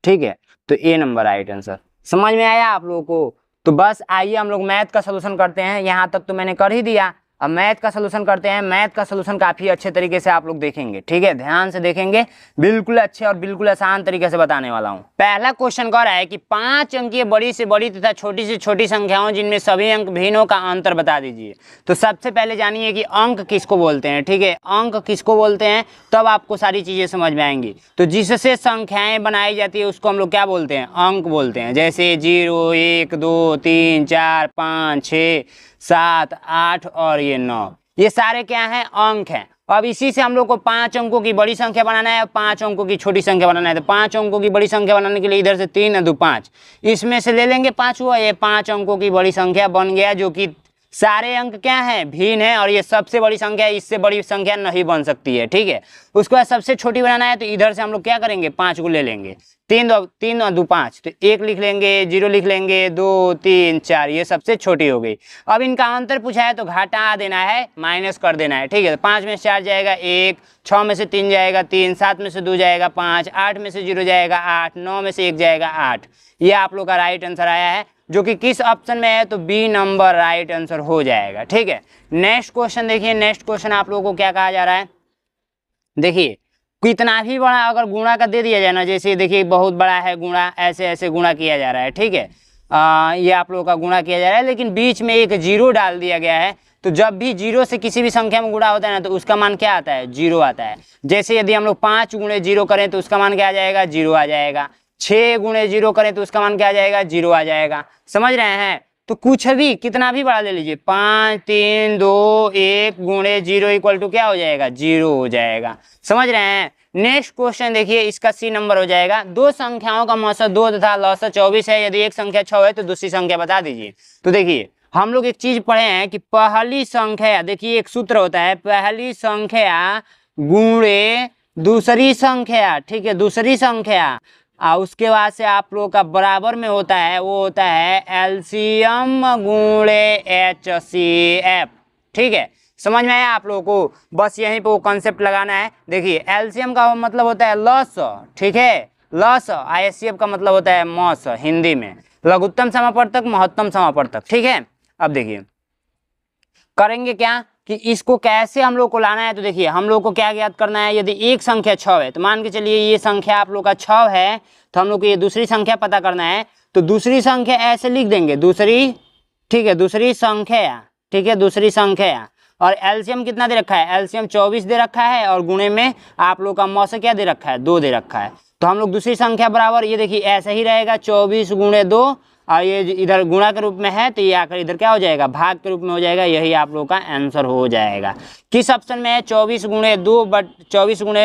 ठीक है। तो ए नंबर राइट आंसर। समझ में आया आप लोगों को। तो बस आइए हम लोग मैथ का सोल्यूशन करते हैं। यहाँ तक तो मैंने कर ही दिया, अब मैथ का सोल्यूशन करते हैं। मैथ का सोल्यूशन काफ़ी अच्छे तरीके से आप लोग देखेंगे, ठीक है, ध्यान से देखेंगे, बिल्कुल अच्छे और बिल्कुल आसान तरीके से बताने वाला हूँ। पहला क्वेश्चन कह रहा है कि 5 अंकीय बड़ी से बड़ी तथा छोटी से छोटी संख्याओं जिनमें सभी अंक भिन्नों का अंतर बता दीजिए। तो सबसे पहले जानिए कि अंक किसको बोलते हैं, ठीक है। अंक किसको बोलते हैं तब आपको सारी चीज़ें समझ में आएंगी। तो जिससे संख्याएँ बनाई जाती है उसको हम लोग क्या बोलते हैं, अंक बोलते हैं। जैसे 0 1 2 3 4 5 6 7 8 और ये 9, ये सारे क्या हैं, अंक हैं। अब इसी से हम लोग को 5 अंकों की बड़ी संख्या बनाना है, 5 अंकों की छोटी संख्या बनाना है। तो 5 अंकों की बड़ी संख्या बनाने के लिए इधर से 3 2 5, इसमें से ले लेंगे 5 हुआ, ये 5 अंकों की बड़ी संख्या बन गया, जो कि सारे अंक क्या हैं, भिन्न है, और ये सबसे बड़ी संख्या है, इससे बड़ी संख्या नहीं बन सकती है, ठीक है। उसके बाद सबसे छोटी बनाना है, तो इधर से हम लोग क्या करेंगे, 5 को ले लेंगे, 3 2 5, तो 1 लिख लेंगे, 0 लिख लेंगे, 2 3 4, ये सबसे छोटी हो गई। अब इनका अंतर पूछा है तो घटा देना है, माइनस कर देना है, ठीक है। 5 में से 4 जाएगा 1, 6 में से 3 जाएगा 3, 7 में से 2 जाएगा 5, 8 में से 0 जाएगा 8, 9 में से 1 जाएगा 8। ये आप लोग का राइट आंसर आया है, जो कि किस ऑप्शन में है, तो बी नंबर राइट आंसर हो जाएगा, ठीक है। नेक्स्ट क्वेश्चन देखिए। नेक्स्ट क्वेश्चन आप लोगों को क्या कहा जा रहा है, देखिए कितना भी बड़ा अगर गुणा का दे दिया जाए ना, जैसे देखिए बहुत बड़ा है गुणा, ऐसे ऐसे गुणा किया जा रहा है, ठीक है, ये आप लोगों का गुणा किया जा रहा है, लेकिन बीच में एक जीरो डाल दिया गया है, तो जब भी जीरो से किसी भी संख्या में गुणा होता है ना तो उसका मान क्या आता है, जीरो आता है। जैसे यदि हम लोग 5 गुणे जीरो करें तो उसका मान क्या आ जाएगा, जीरो आ जाएगा। 6 गुणे जीरो करें तो उसका मान क्या आ जाएगा, जीरो आ जाएगा। समझ रहे हैं? तो कुछ भी कितना भी बड़ा ले लीजिए, 5 3 2 1 गुणे जीरो इक्वल टू क्या हो जाएगा, जीरो हो जाएगा। समझ रहे हैं? नेक्स्ट क्वेश्चन देखिए, इसका सी नंबर हो जाएगा। दो संख्याओं का मौसा 2 तथा लौसा 24 है, यदि एक संख्या 6 है तो दूसरी संख्या बता दीजिए। तो देखिए हम लोग एक चीज पढ़े हैं कि पहली संख्या, देखिए एक सूत्र होता है, पहली संख्या गुणे दूसरी संख्या, ठीक है, दूसरी संख्या, और उसके बाद से आप लोग का बराबर में होता है, वो होता है एलसीएम गुणे एचसीएफ। ठीक है, समझ में आया आप लोगों को? बस यहीं पे वो कॉन्सेप्ट लगाना है। देखिए एलसीएम का मतलब होता है लस, ठीक है, लस, आईएससीएफ का मतलब होता है मौस, हिंदी में लघुत्तम समापवर्तक, महत्तम समापवर्तक। ठीक है, अब देखिए करेंगे क्या कि इसको कैसे हम लोग को लाना है। तो देखिए हम लोग को क्या ज्ञात करना है, यदि एक संख्या 6 है तो मान के चलिए ये संख्या आप लोग का 6 है, तो हम लोग को ये दूसरी संख्या पता करना है। तो दूसरी संख्या ऐसे लिख देंगे, दूसरी, ठीक है, दूसरी संख्या, ठीक है, दूसरी संख्या, और एलसीएम कितना दे रखा है, एलसीएम 24 दे रखा है, और गुणे में आप लोग का मौसा क्या दे रखा है, 2 दे रखा है। तो हम लोग दूसरी संख्या बराबर, ये देखिए ऐसा ही रहेगा, 24 गुणे 2, और ये इधर गुणा के रूप में है तो ये आकर इधर क्या हो जाएगा, भाग के रूप में हो जाएगा। यही आप लोग का आंसर हो जाएगा। किस ऑप्शन में है, 24 गुणे 2 24 गुणे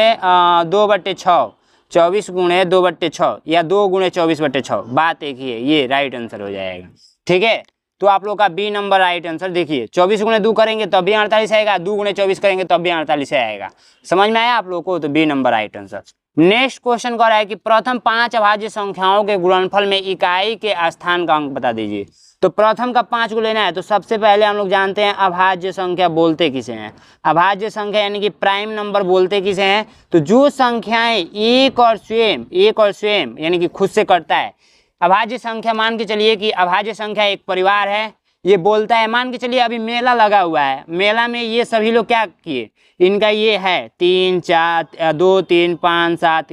2/6, 24 गुणे 2/6 या 2 गुणे 24/6, बात एक ही है, ये राइट आंसर हो जाएगा। ठीक है, तो आप लोग का बी नंबर राइट आंसर। देखिए 24 गुणे 2 करेंगे तब भी 48 आएगा, 2 गुणे 24 करेंगे तब भी 48 आएगा। समझ में आया आप लोग को? तो B number right answer. Next question कह रहा है कि प्रथम 5 अभाज्य संख्याओं के गुणनफल में इकाई के स्थान का अंक बता दीजिए। तो प्रथम का 5 को लेना है, तो सबसे पहले हम लोग जानते हैं अभाज्य संख्या बोलते किसे हैं। अभाज्य संख्या यानी कि प्राइम नंबर बोलते किसे हैं। तो जो संख्याएं एक और स्वयं यानी कि खुद से कटता है। अभाज्य संख्या मान के चलिए कि अभाज्य संख्या एक परिवार है, ये बोलता है, मान के चलिए अभी मेला लगा हुआ है, मेला में ये सभी लोग क्या किए, इनका ये है 3 4 2 3 5 7,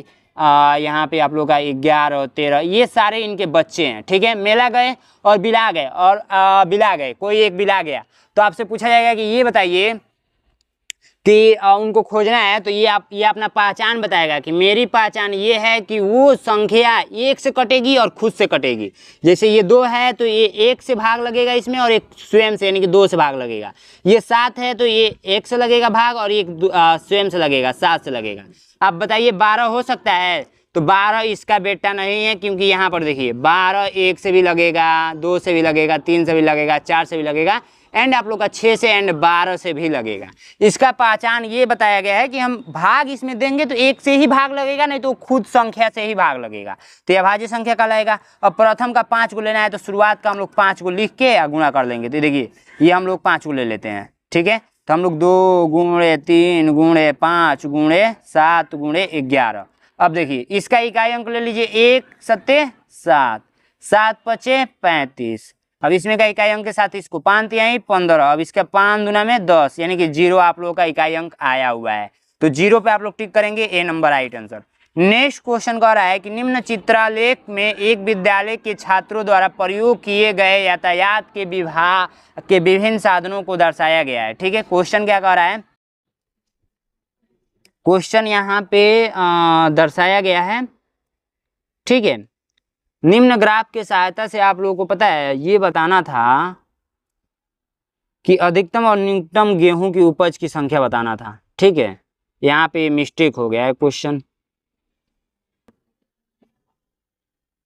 यहाँ पे आप लोग का 11 और 13, ये सारे इनके बच्चे हैं। ठीक है, मेला गए और बिला गए, और बिला गए, कोई एक बिला गया, तो आपसे पूछा जाएगा कि ये बताइए कि उनको खोजना है, तो ये अपना पहचान बताएगा कि मेरी पहचान ये है कि वो संख्या एक से कटेगी और खुद से कटेगी। जैसे ये 2 है तो ये 1 से भाग लगेगा इसमें, और एक स्वयं से यानी कि 2 से भाग लगेगा। ये 7 है तो ये 1 से लगेगा भाग, और एक स्वयं से लगेगा, 7 से लगेगा। अब बताइए 12 हो सकता है? तो 12 इसका बेटा नहीं है, क्योंकि यहाँ पर देखिए 12 1 से भी लगेगा, 2 से भी लगेगा, 3 से भी लगेगा, 4 से भी लगेगा, एंड आप लोग का 6 से एंड 12 से भी लगेगा। इसका पहचान ये बताया गया है कि हम भाग इसमें देंगे तो 1 से ही भाग लगेगा, नहीं तो खुद संख्या से ही भाग लगेगा, तो यह अभाज्य संख्या कहलाएगा। अब प्रथम का 5 को लेना है, तो शुरुआत का हम लोग 5 को लिख के गुणा कर लेंगे। तो देखिए ये हम लोग 5 को ले लेते हैं। ठीक है, तो हम लोग 2 गुणे 3 गुणे 5 गुणे 7 गुणे 11। अब देखिए इसका इकाई अंक ले लीजिए, 1 7 7, 7 5 35। अब इसमें का इकाई अंक के साथ इसको 5 तिहाई 15, अब इसका 5 दूना में 10, यानी कि 0 आप लोगों का इकाई अंक आया हुआ है। तो 0 पे आप लोग टिक करेंगे, A number right answer. Next question कह रहा है कि निम्न चित्रालेख में एक विद्यालय के छात्रों द्वारा प्रयोग किए गए यातायात के विभाग के विभिन्न साधनों को दर्शाया गया है। ठीक है, क्वेश्चन क्या कह रहा है, क्वेश्चन यहाँ पे दर्शाया गया है। ठीक है, निम्न ग्राफ के सहायता से आप लोगों को पता है ये बताना था कि अधिकतम और न्यूनतम गेहूं की उपज की संख्या बताना था। ठीक है, यहाँ पे मिस्टेक हो गया है क्वेश्चन।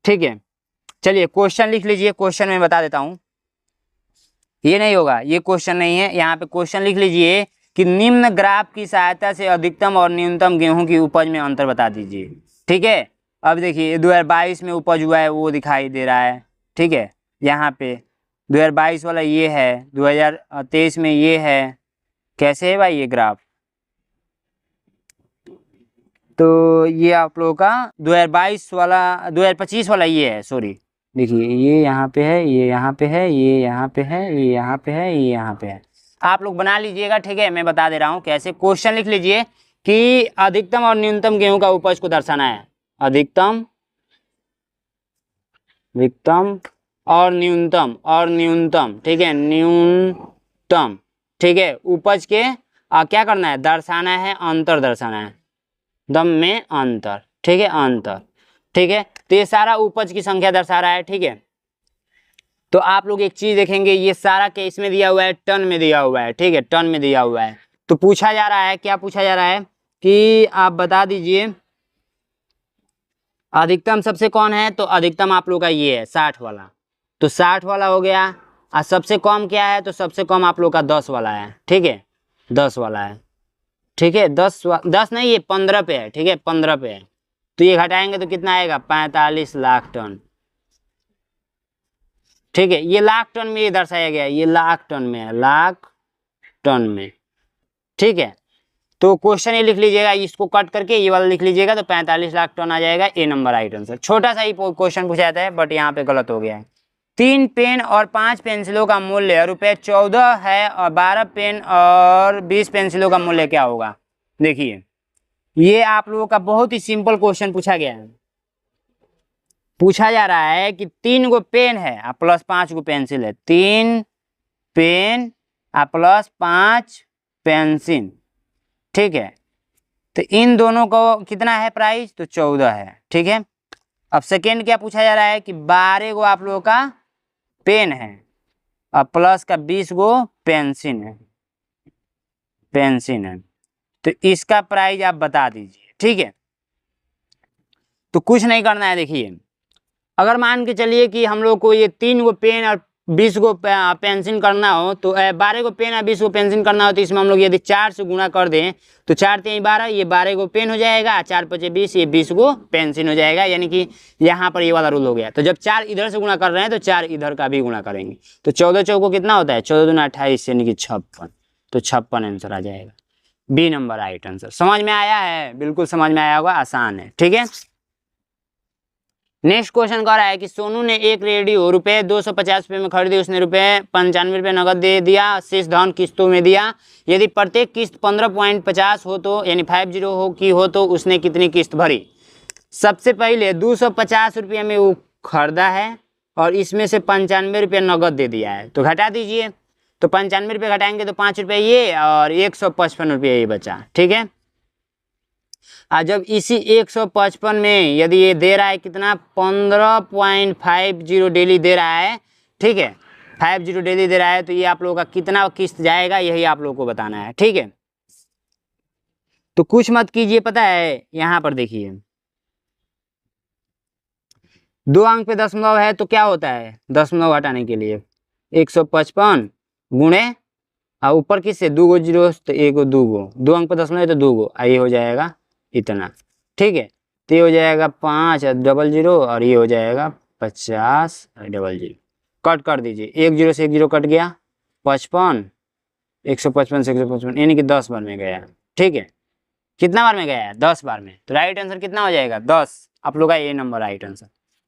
ठीक है, चलिए क्वेश्चन लिख लीजिए, क्वेश्चन में बता देता हूं। ये नहीं होगा, ये क्वेश्चन नहीं है, यहाँ पे क्वेश्चन लिख लीजिए कि निम्न ग्राफ की सहायता से अधिकतम और न्यूनतम गेहूं की उपज में अंतर बता दीजिए। ठीक है, अब देखिए 2022 में उपज हुआ है वो दिखाई दे रहा है। ठीक है, यहाँ पे 2022 वाला ये है, 2023 में ये है, कैसे है भाई ये ग्राफ। तो ये आप लोगों का 2022 वाला, 2025 वाला ये है, सॉरी, देखिए ये यहाँ पे है, ये यहाँ पे है, ये यहाँ पे है, ये यहाँ पे है, ये यहाँ पे है। आप लोग बना लीजिएगा। ठीक है, मैं बता दे रहा हूँ कैसे। क्वेश्चन लिख लीजिए कि अधिकतम और न्यूनतम गेहूं का उपज को दर्शाना है। अधिकतम और न्यूनतम ठीक है, न्यूनतम ठीक है, उपज के क्या करना है, दर्शाना है, अंतर दर्शाना है, दम में अंतर ठीक है, अंतर ठीक है। तो ये सारा उपज की संख्या दर्शा रहा है ठीक है। तो आप लोग एक चीज देखेंगे, ये सारा क्या इसमें दिया हुआ है, टन में दिया हुआ है ठीक है, टन में दिया हुआ है। तो पूछा जा रहा है, क्या पूछा जा रहा है कि आप बता दीजिए अधिकतम सबसे कौन है, तो अधिकतम आप लोग का ये है 60 वाला, तो 60 वाला हो गया। और सबसे कम क्या है, तो सबसे कम आप लोग का 10 वाला है ठीक है, 10 वाला है ठीक है, 10 नहीं, ये 15 पे है ठीक है, 15 पे है। तो ये घटाएंगे तो कितना आएगा, 45 लाख टन ठीक है। ये लाख टन में ये दर्शाया गया है, ये लाख टन में है, लाख टन में ठीक है। तो क्वेश्चन ये लिख लीजिएगा, इसको कट करके ये वाला लिख लीजिएगा, तो 45 लाख टन आ जाएगा, ए नंबर राइट आंसर। छोटा सा ही क्वेश्चन पूछा जाता है, बट यहाँ पे गलत हो गया है। 3 पेन और 5 पेंसिलों का मूल्य ₹14 है और 12 पेन और 20 पेंसिलों का मूल्य क्या होगा। देखिए ये आप लोगों का बहुत ही सिंपल क्वेश्चन पूछा गया है। पूछा जा रहा है कि 3 गो पेन है और प्लस 5 गो पेंसिल है, 3 पेन और प्लस 5 पेंसिल ठीक है। तो इन दोनों को कितना है प्राइस, तो 14 है ठीक है। अब सेकेंड क्या पूछा जा रहा है कि 12 गो आप लोगों का पेन है और प्लस का 20 गो पेंसिल है, तो इसका प्राइस आप बता दीजिए ठीक है। तो कुछ नहीं करना है, देखिए अगर मान के चलिए कि हम लोग को ये 3 गो पेन और 20 गो पेंसिल करना हो, तो 12 गो पेन और 20 गो पेंसिल करना हो, तो इसमें हम लोग यदि 4 से गुणा कर दें तो 4 3 12, ये 12 गो पेन हो जाएगा, 4 5 20, ये 20 गो पेंसिल हो जाएगा, यानी कि यहाँ पर ये वाला रूल हो गया। तो जब 4 इधर से गुणा कर रहे हैं तो 4 इधर का भी गुणा करेंगे, तो 14 चौको कितना होता है, 14 दूना 28 यानी कि 56, तो 56 आंसर आ जाएगा, बी नंबर राइट आंसर। समझ में आया है, बिल्कुल समझ में आया होगा, आसान है ठीक है। नेक्स्ट क्वेश्चन कह रहा है कि सोनू ने एक रेडियो ₹250 में खरीदी, उसने ₹95 नगद दे दिया, शेष धन किस्तों में दिया। यदि प्रत्येक किस्त 15.50 हो तो यानी 50 हो तो उसने कितनी किस्त भरी। सबसे पहले 250 रुपये में वो खरीदा है और इसमें से 95 रुपये नगद दे दिया है, तो घटा दीजिए। तो 95 रुपये घटाएंगे तो 5 रुपये ये और 155 रुपये ये बचा ठीक है। और जब इसी 155 में यदि ये दे रहा है कितना, 15.50 डेली दे रहा है ठीक है, 50 डेली दे रहा है, तो ये आप लोगों का कितना किस्त जाएगा, यही आप लोगों को बताना है ठीक है। तो कुछ मत कीजिए, पता है यहाँ पर देखिए 2 अंक पे दशमलव है, तो क्या होता है, दशमलव हटाने के लिए 155 गुणे और ऊपर किससे 2 गो जीरो, तो 1 गो 2 गो, 2 अंक पे दशमलव है तो 2 गो, ये हो जाएगा इतना ठीक है। तो ये हो जाएगा 5 डबल 0 और ये हो जाएगा 50 डबल 0, कट कर दीजिए, 1 0 से 1 0 कट गया, 55 155 से 155 यानी कि 10 बार में गया ठीक है। कितना बार में गया है, 10 बार में, तो राइट आंसर कितना हो जाएगा 10, आप लोग का ये नंबर राइट आंसर।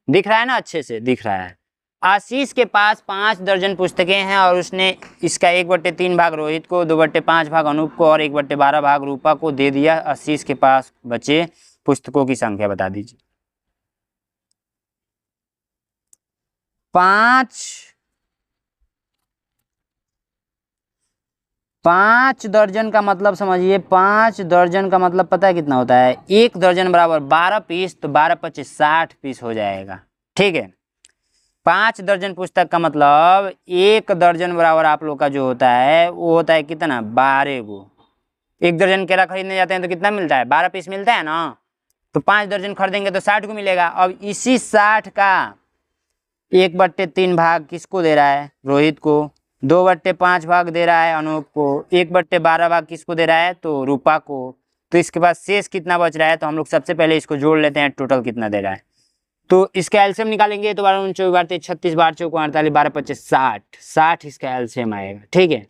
दिख रहा है ना, अच्छे से दिख रहा है। आशीष के पास 5 दर्जन पुस्तकें हैं और उसने इसका 1/3 भाग रोहित को, 2/5 भाग अनूप को और 1/12 भाग रूपा को दे दिया। आशीष के पास बचे पुस्तकों की संख्या बता दीजिए। 5 दर्जन का मतलब समझिए, 5 दर्जन का मतलब पता है कितना होता है, 1 दर्जन बराबर 12 पीस, तो 12 25 60 पीस हो जाएगा ठीक है। 5 दर्जन पुस्तक का मतलब 1 दर्जन बराबर आप लोग का जो होता है वो होता है कितना, 12 गो। 1 दर्जन केला खरीदने जाते हैं तो कितना मिलता है, 12 पीस मिलता है ना, तो 5 दर्जन खरीदेंगे तो 60 को मिलेगा। अब इसी 60 का 1/3 भाग किसको दे रहा है, रोहित को, 2/5 भाग दे रहा है अनूप को, 1/12 भाग किसको दे रहा है, तो रूपा को। तो इसके बाद शेष कितना बच रहा है, तो हम लोग सबसे पहले इसको जोड़ लेते हैं, टोटल कितना दे रहा है। तो इसका एलसीएम निकालेंगे तो 12 24 12 36 12 चौको 48 12 25 60 60 इसका एलसीएम आएगा ठीक है।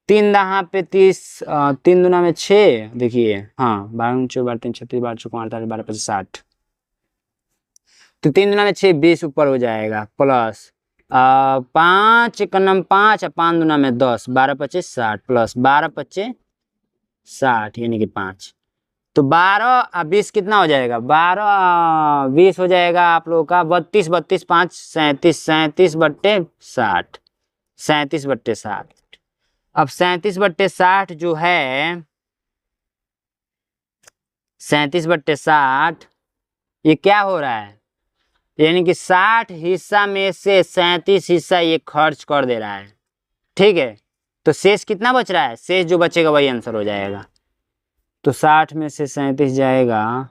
3 दहा पे 30, 3 दूना में 6, देखिए हाँ 12 24 12 36 12 चौको 48 12 25 60, तो 3 दूना में 6 20 ऊपर हो जाएगा, प्लस 5 एक नम 5 और 5 दूना में 10, 12 25 60 प्लस 12 25 60 यानी कि 5, तो 12 और 20 कितना हो जाएगा, 12 20 हो जाएगा आप लोगों का 32, 32 5 37, 37/60, 37/60। अब 37/60 जो है, 37/60 ये क्या हो रहा है, यानी कि 60 हिस्सा में से 37 हिस्सा ये खर्च कर दे रहा है, ठीक है। तो शेष कितना बच रहा है, शेष जो बचेगा वही आंसर हो जाएगा। तो 60 में से 37 जाएगा,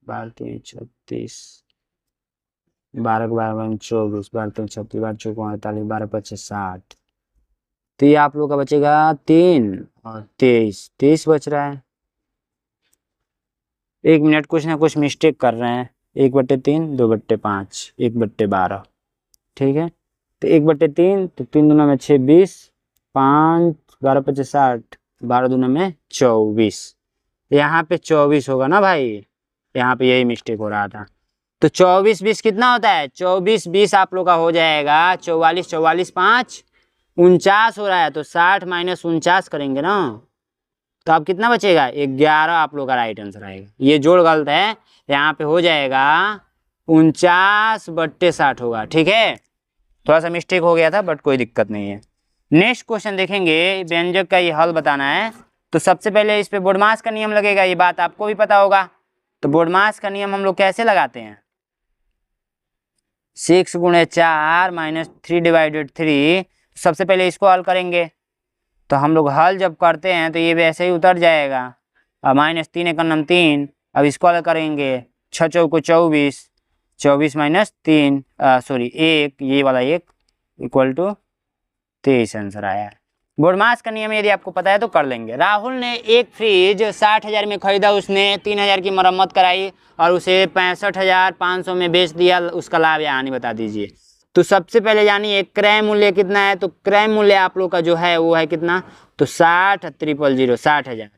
12 3 36, 12 के 12 24, 12 3 36, 12 चौको 48, 12 5 60। तो ये आप लोग का बचेगा 3 और 23 बच रहा है। 1 मिनट, कुछ ना कुछ मिस्टेक कर रहे हैं। 1/3, 2/5, 1/12, ठीक है। तो 1/3, तो 3 दूना में 6 20, 5 12 5 60, 12 दूना में 24। यहाँ पे 24 होगा ना भाई, यहाँ पे यही मिस्टेक हो रहा था। तो 24 20 कितना होता है, 24 20 आप लोग का हो जाएगा 44, 44 5 49 हो रहा है। तो 60 - 49 करेंगे ना, तो अब कितना बचेगा, 11 आप लोग का राइट आंसर आएगा। ये जोड़ गलत है, यहाँ पे हो जाएगा 49/60 होगा, ठीक है। थोड़ा सा मिस्टेक हो गया था बट कोई दिक्कत नहीं है। नेक्स्ट क्वेश्चन देखेंगे, व्यंजक का ये हल बताना है। तो सबसे पहले इस पे बोडमास का नियम लगेगा, ये बात आपको भी पता होगा। तो बोडमास का नियम हम लोग कैसे लगाते हैं, 6 × 4 - 3/3। सबसे पहले इसको हल करेंगे, तो हम लोग हल जब करते हैं तो ये वैसे ही उतर जाएगा। अब -3 × 3, अब इसको हल करेंगे, 6 चौको 24, 24 - 3 सॉरी 1, ये वाला 1 इक्वल टू 23 आंसर आया। बोडमास का नियम यदि आपको पता है तो कर लेंगे। राहुल ने एक फ्रिज 60,000 में खरीदा, उसने 3,000 की मरम्मत कराई और उसे 65,500 में बेच दिया, उसका लाभ या हानि बता दीजिए। तो सबसे पहले जानिए क्रय मूल्य कितना है। तो क्रय मूल्य आप लोग का जो है वो है कितना, तो 60,000, 60,000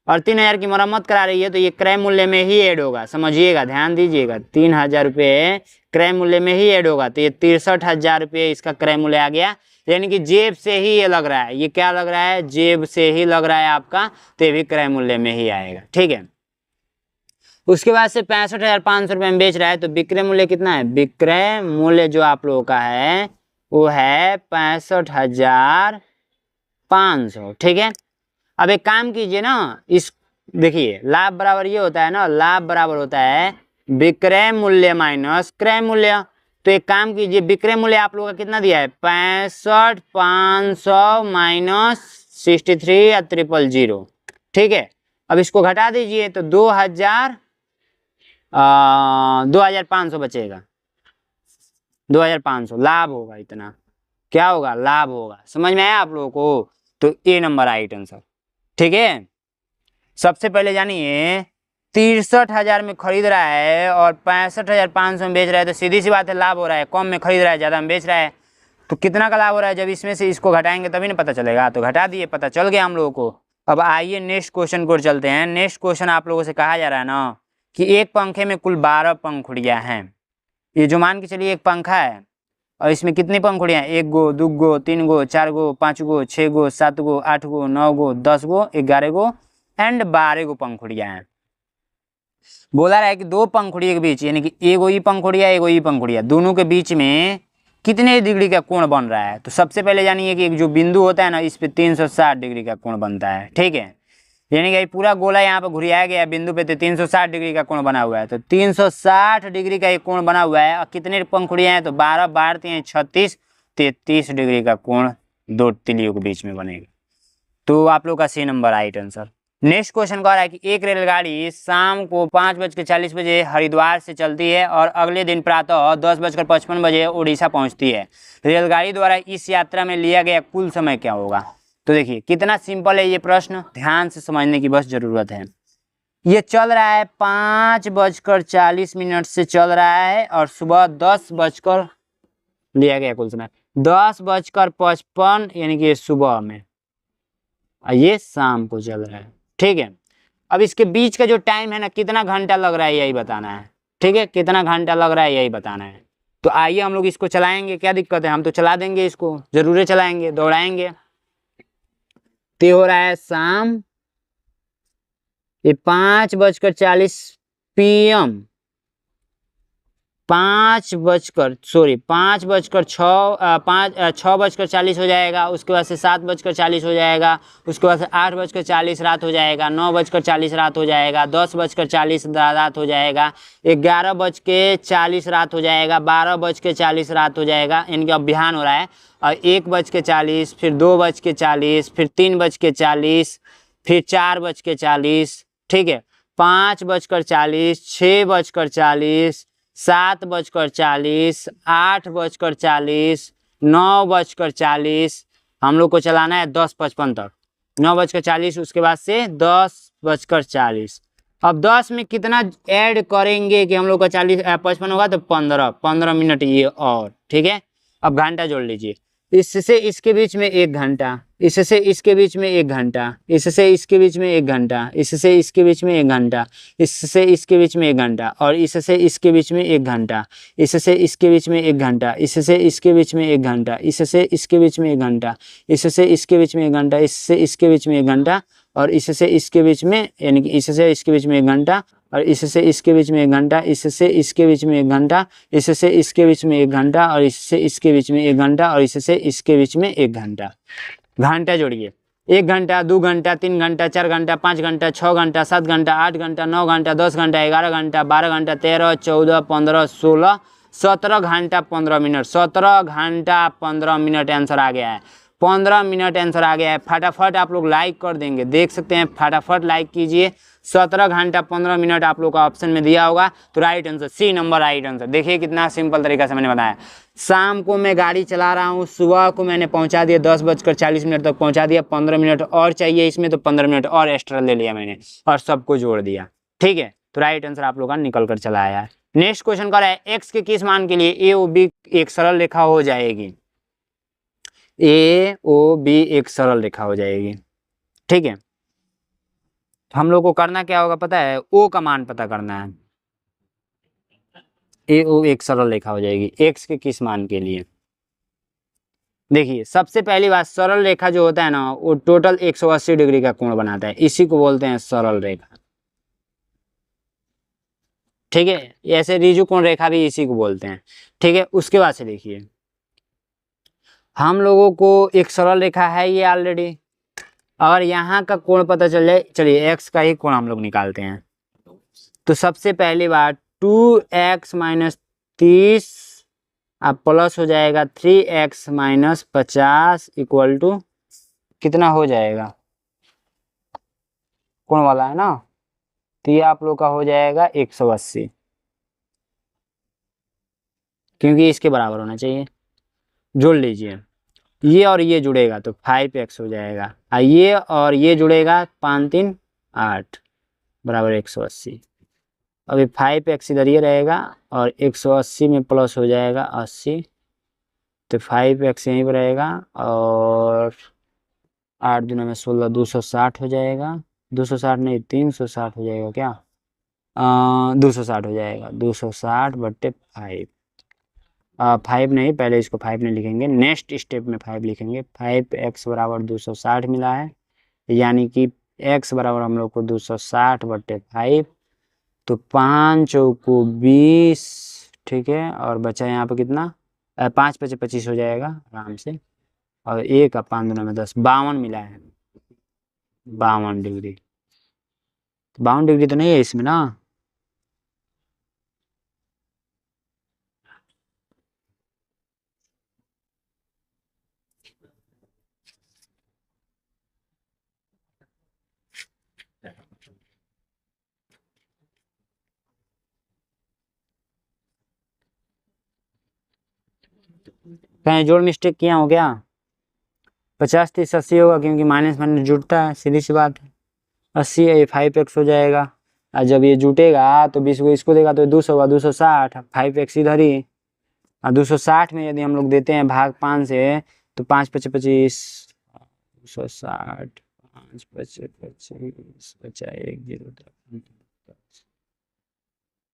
और 3,000 की मरम्मत करा रही है, तो ये क्रय मूल्य में ही ऐड होगा। समझिएगा, ध्यान दीजिएगा, 3,000 रुपये क्रय मूल्य में ही ऐड होगा। तो ये 63,000 रुपये इसका क्रय मूल्य आ गया, यानी कि जेब से ही ये लग रहा है। ये क्या लग रहा है, जेब से ही लग रहा है आपका, तो ये भी क्रय मूल्य में ही आएगा, ठीक है। उसके बाद से 65,500 रुपये में बेच रहा है, तो विक्रय मूल्य कितना है, विक्रय मूल्य जो आप लोगों का है वो है 65,500, ठीक है। अब एक काम कीजिए ना, इस देखिए लाभ बराबर ये होता है ना, लाभ बराबर होता है विक्रय मूल्य माइनस क्रय मूल्य। तो एक काम कीजिए, विक्रय मूल्य आप लोगों का कितना दिया है, 65,500 - 63,000, ठीक है। अब इसको घटा दीजिए तो 2,500 बचेगा, 2,500 लाभ होगा। इतना क्या होगा, लाभ होगा। समझ में आया आप लोगों को। तो ए नंबर राइट आंसर, ठीक है। सबसे पहले जानिए 63,000 में खरीद रहा है और 65,500 में बेच रहा है, तो सीधी सी बात है लाभ हो रहा है। कम में खरीद रहा है, ज़्यादा में बेच रहा है, तो कितना का लाभ हो रहा है। जब इसमें से इसको घटाएंगे तभी ना पता चलेगा। तो घटा दिए, पता चल गया हम लोगों को। अब आइए नेक्स्ट क्वेश्चन को चलते हैं। नेक्स्ट क्वेश्चन आप लोगों से कहा जा रहा है ना कि एक पंखे में कुल 12 पंखुड़ियाँ हैं। ये जो मान के चलिए एक पंखा है और इसमें कितनी पंखुड़ियाँ, 1 गो 2 गो 3 गो 4 गो 5 गो 6 गो 7 गो 8 गो 9 गो 10 गो 11 गो एंड 12 गो पंखुड़ियाँ हैं। बोला रहा है कि दो पंखुड़ियों के बीच, यानी कि एगो ई पंखुड़िया एगो ई पंखुड़िया, दोनों के बीच में कितने डिग्री का कोण बन रहा है। तो सबसे पहले जानिए कि एक जो बिंदु होता है ना, इस पे 360 डिग्री का कोण बनता है, ठीक है। यानी कि पूरा गोला यहाँ पे घुरियाया गया बिंदु पे, तो 360 डिग्री का कोण बना हुआ है। तो 360 डिग्री का एक कोण बना हुआ है और कितने पंखुड़ियाँ हैं, तो 12 12 हैं 36, 33 डिग्री का कोण दो तिलियों के बीच में बनेगा। तो आप लोग का C number right answer. Next question कह रहा है कि एक रेलगाड़ी शाम को 5:40 बजे हरिद्वार से चलती है और अगले दिन प्रातः 10:55 बजे उड़ीसा पहुंचती है। रेलगाड़ी द्वारा इस यात्रा में लिया गया कुल समय क्या होगा। तो देखिए कितना सिंपल है ये प्रश्न, ध्यान से समझने की बस जरूरत है। ये चल रहा है 5:40 से चल रहा है और सुबह 10 बजकर लिया गया कुल समय 10:55, यानी कि सुबह में, ये शाम को चल रहा है, ठीक है। अब इसके बीच का जो टाइम है ना, कितना घंटा लग रहा है यही बताना है, ठीक है। कितना घंटा लग रहा है यही बताना है। तो आइए हम लोग इसको चलाएंगे, क्या दिक्कत है, हम तो चला देंगे इसको, जरूर चलाएंगे, दौड़ाएंगे। तो हो रहा है शाम ये 5:40 PM, 6:40 हो जाएगा। उसके बाद से 7:40 हो जाएगा। उसके बाद से 8:40 रात हो जाएगा। 9:40 रात हो जाएगा। 10:40 रात हो जाएगा। 11:40 रात हो जाएगा। 12:40 रात हो जाएगा, यानी कि अब बिहान हो रहा है। और 1:40, फिर 2:40, फिर 3:40, फिर 4:40, ठीक है। 5:40, 6:40, 7:40, 8:40, 9:40, हम लोग को चलाना है 10:55 तक। 9:40, उसके बाद से 10:40। अब 10 में कितना ऐड करेंगे कि हम लोग का 55 होगा, तो 15 मिनट ये और, ठीक है। अब घंटा जोड़ लीजिए। इससे इसके बीच में 1 घंटा, इससे इसके बीच में 1 घंटा, इससे इसके बीच में 1 घंटा, इससे इसके बीच में 1 घंटा, इससे इसके बीच में 1 घंटा, और इससे इसके बीच में 1 घंटा, इससे इसके बीच में 1 घंटा, इससे इसके बीच में 1 घंटा, इससे इसके बीच में 1 घंटा, इससे इसके बीच में 1 घंटा, इससे इसके बीच में 1 घंटा, और इससे इसके बीच में, यानी कि इससे इसके बीच में 1 घंटा, और इससे इसके बीच में 1 घंटा, इससे इसके बीच में 1 घंटा, इससे इसके बीच में 1 घंटा, और इससे इसके बीच में 1 घंटा, और इससे इसके बीच में 1 घंटा। घंटा जोड़िए। 1 घंटा, 2 घंटा, 3 घंटा, 4 घंटा, 5 घंटा, 6 घंटा, 7 घंटा, 8 घंटा, 9 घंटा, 10 घंटा, 11 घंटा, 12 घंटा, 13, 14, 15, 16, 17 घंटा 15 मिनट। 17 घंटा 15 मिनट आंसर आ गया है। 15 मिनट आंसर आ गया है। फटाफट आप लोग लाइक कर देंगे, देख सकते हैं, फटाफट लाइक कीजिए। 17 घंटा 15 मिनट आप लोग का ऑप्शन में दिया होगा, तो right answer C number right answer. देखिए कितना सिंपल तरीका से मैंने बताया। शाम को मैं गाड़ी चला रहा हूँ, सुबह को मैंने पहुँचा दिया, 10:40 तक पहुँचा दिया। 15 मिनट और चाहिए इसमें, तो 15 मिनट और एक्स्ट्रा ले लिया मैंने और सबको जोड़ दिया, ठीक है। तो राइट आंसर आप लोग का निकल कर चला आया है। नेक्स्ट क्वेश्चन कर रहा है, एक्स के किस मान के लिए ए ओ बी एक सरल रेखा हो जाएगी। ए ओ बी एक सरल रेखा हो जाएगी, ठीक है। हम लोग को करना क्या होगा पता है, ओ का मान पता करना है। ए ओ एक सरल रेखा हो जाएगी एक्स के किस मान के लिए। देखिए सबसे पहली बात, सरल रेखा जो होता है ना, वो टोटल 180 डिग्री का कोण बनाता है, इसी को बोलते हैं सरल रेखा, ठीक है। ऐसे ऋजु कोण रेखा भी इसी को बोलते हैं, ठीक है। उसके बाद से देखिए, हम लोगों को एक सरल रेखा है ये ऑलरेडी, अगर यहाँ का कोण पता चल जाए, चलिए एक्स का ही कोण हम लोग निकालते हैं। तो सबसे पहली बात 2x - 30 अब प्लस हो जाएगा 3x - 50 इक्वल टू कितना हो जाएगा, कोण वाला है ना, तो ये आप लोग का हो जाएगा 180, क्योंकि इसके बराबर होना चाहिए। जोड़ लीजिए, ये और ये जुड़ेगा तो 5x हो जाएगा, ये और ये जुड़ेगा 5 3 8 बराबर 180। अभी 5x इधर ये रहेगा और 180 में प्लस हो जाएगा 80, तो 5x यहीं पर रहेगा, और 8 दूना में 16, 260 हो जाएगा। 260 नहीं 360 हो जाएगा क्या, 260 हो जाएगा। 260/5, 5 नहीं, पहले इसको 5 नहीं लिखेंगे, नेक्स्ट स्टेप में 5 लिखेंगे। 5x बराबर 260 मिला है, यानी कि x बराबर हम लोग को 260/5, तो 5 चौको 20, ठीक है। और बचा यहाँ पे कितना, 5 × 5 = 25 हो जाएगा आराम से, और 1 का 5 दूना में 10, 52 मिला है। 52 डिग्री, 52 डिग्री तो नहीं है इसमें ना, कहीं जोड़ मिस्टेक किया हो क्या। 50 30 80 होगा, क्योंकि माइनस माइनस जुटता है, सीधी सी बात है। 80 है, ये 5x हो जाएगा, और जब ये जुटेगा तो 20 को इसको देगा तो 200 होगा, 260, 5x इधर ही, और 260 में यदि हम लोग देते हैं भाग 5 से, तो 5 × 5 = 25, 260, 5 × 5 = 25, बचा 1 0,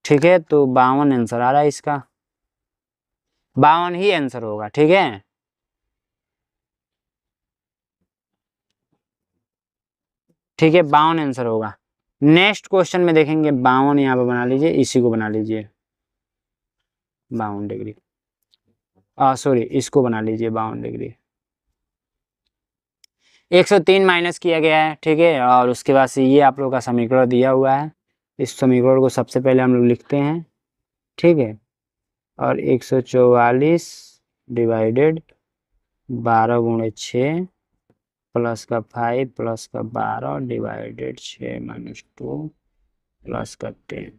ठीक है। तो 52 आंसर आ रहा है इसका, 52 ही आंसर होगा, ठीक है। ठीक है, 52 आंसर होगा। नेक्स्ट क्वेश्चन में देखेंगे 52 यहाँ पर बना लीजिए, इसी को बना लीजिए 52 डिग्री, सॉरी इसको बना लीजिए 52 डिग्री। 103 माइनस किया गया है, ठीक है। और उसके बाद से ये आप लोगों का समीकरण दिया हुआ है, इस समीकरण को सबसे पहले हम लोग लिखते हैं, ठीक है। और 144 डिवाइडेड 12 गुणे 6 प्लस का 5 प्लस का 12 डिवाइडेड 6 माइनस 2 प्लस का 10,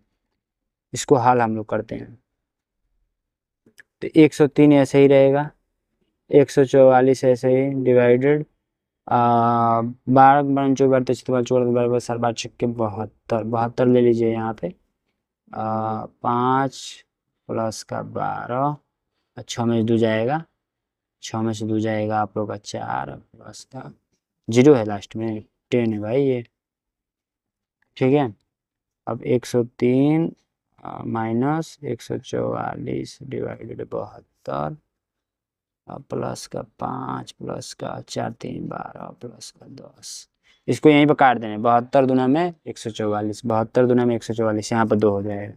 इसको हल हम लोग करते हैं। तो 103 ऐसे ही रहेगा, 144 ऐसे ही डिवाइडेड 12 बन 24 सर बार छिक्के 72 ले लीजिए यहाँ पे। 5 प्लस का 12, 6 में से 2 जाएगा, 6 में से 2 जाएगा आप लोग का 4 प्लस का 0 है लास्ट में 10 है भाई ये, ठीक है। अब 103 माइनस 144 डिवाइडेड 72 प्लस का 5 प्लस का 4 3 12 प्लस का 10, इसको यहीं पर काट देना, 72 दुना में 144, 72 दुना में 144, यहाँ पर 2 हो जाएगा,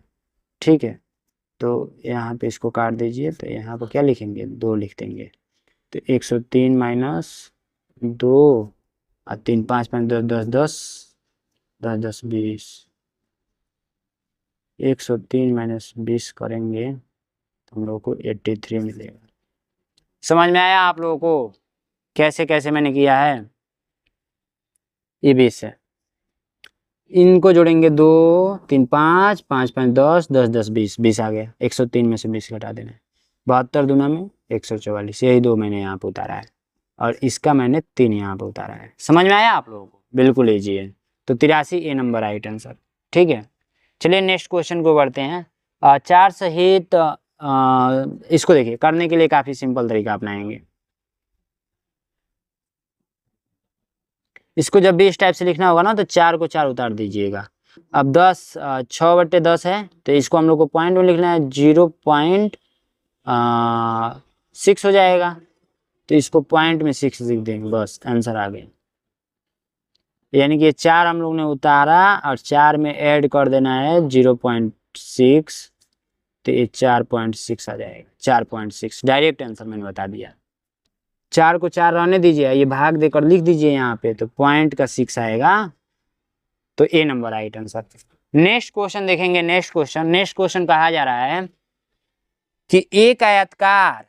ठीक है। तो यहाँ पे इसको काट दीजिए, तो यहाँ पर क्या लिखेंगे 2 लिख देंगे। तो 103 माइनस 2 और 3 5 5 10 10 10 10 20, 103 माइनस 20 करेंगे तो हम लोग को 83 मिलेगा। समझ में आया आप लोगों को कैसे कैसे मैंने किया है? ये 20 है, इनको जोड़ेंगे 2 3 5 5 5 10 10 10 20, 20 आ गया, 103 में से 20 घटा देना है। 72 दुना में 144, यही 2 मैंने यहाँ पे उतारा है और इसका मैंने 3 यहाँ पे उतारा है। समझ में आया आप लोगों को? बिल्कुल ईजी है। तो 83 ए नंबर राइट आंसर, ठीक है। चलिए नेक्स्ट क्वेश्चन को बढ़ते हैं। 4 सहित इसको देखिए, करने के लिए काफ़ी सिंपल तरीका अपनाएंगे। इसको जब भी इस टाइप से लिखना होगा ना तो 4 को 4 उतार दीजिएगा। अब 10 6/10 है, तो इसको हम लोग को पॉइंट में लिखना है, 0.6 हो जाएगा, तो इसको पॉइंट में 6 लिख देंगे, बस आंसर आ गया। यानी कि 4 हम लोग ने उतारा और 4 में ऐड कर देना है 0.6, तो ये 4.6 आ जाएगा, 4.6 डायरेक्ट आंसर मैंने बता दिया। 4 को 4 रहने दीजिए, ये भाग देकर लिख दीजिए यहाँ पे, तो पॉइंट का 6 आएगा, तो A number right answer. Next question देखेंगे। नेक्स्ट क्वेश्चन कहा जा रहा है कि एक आयतकार,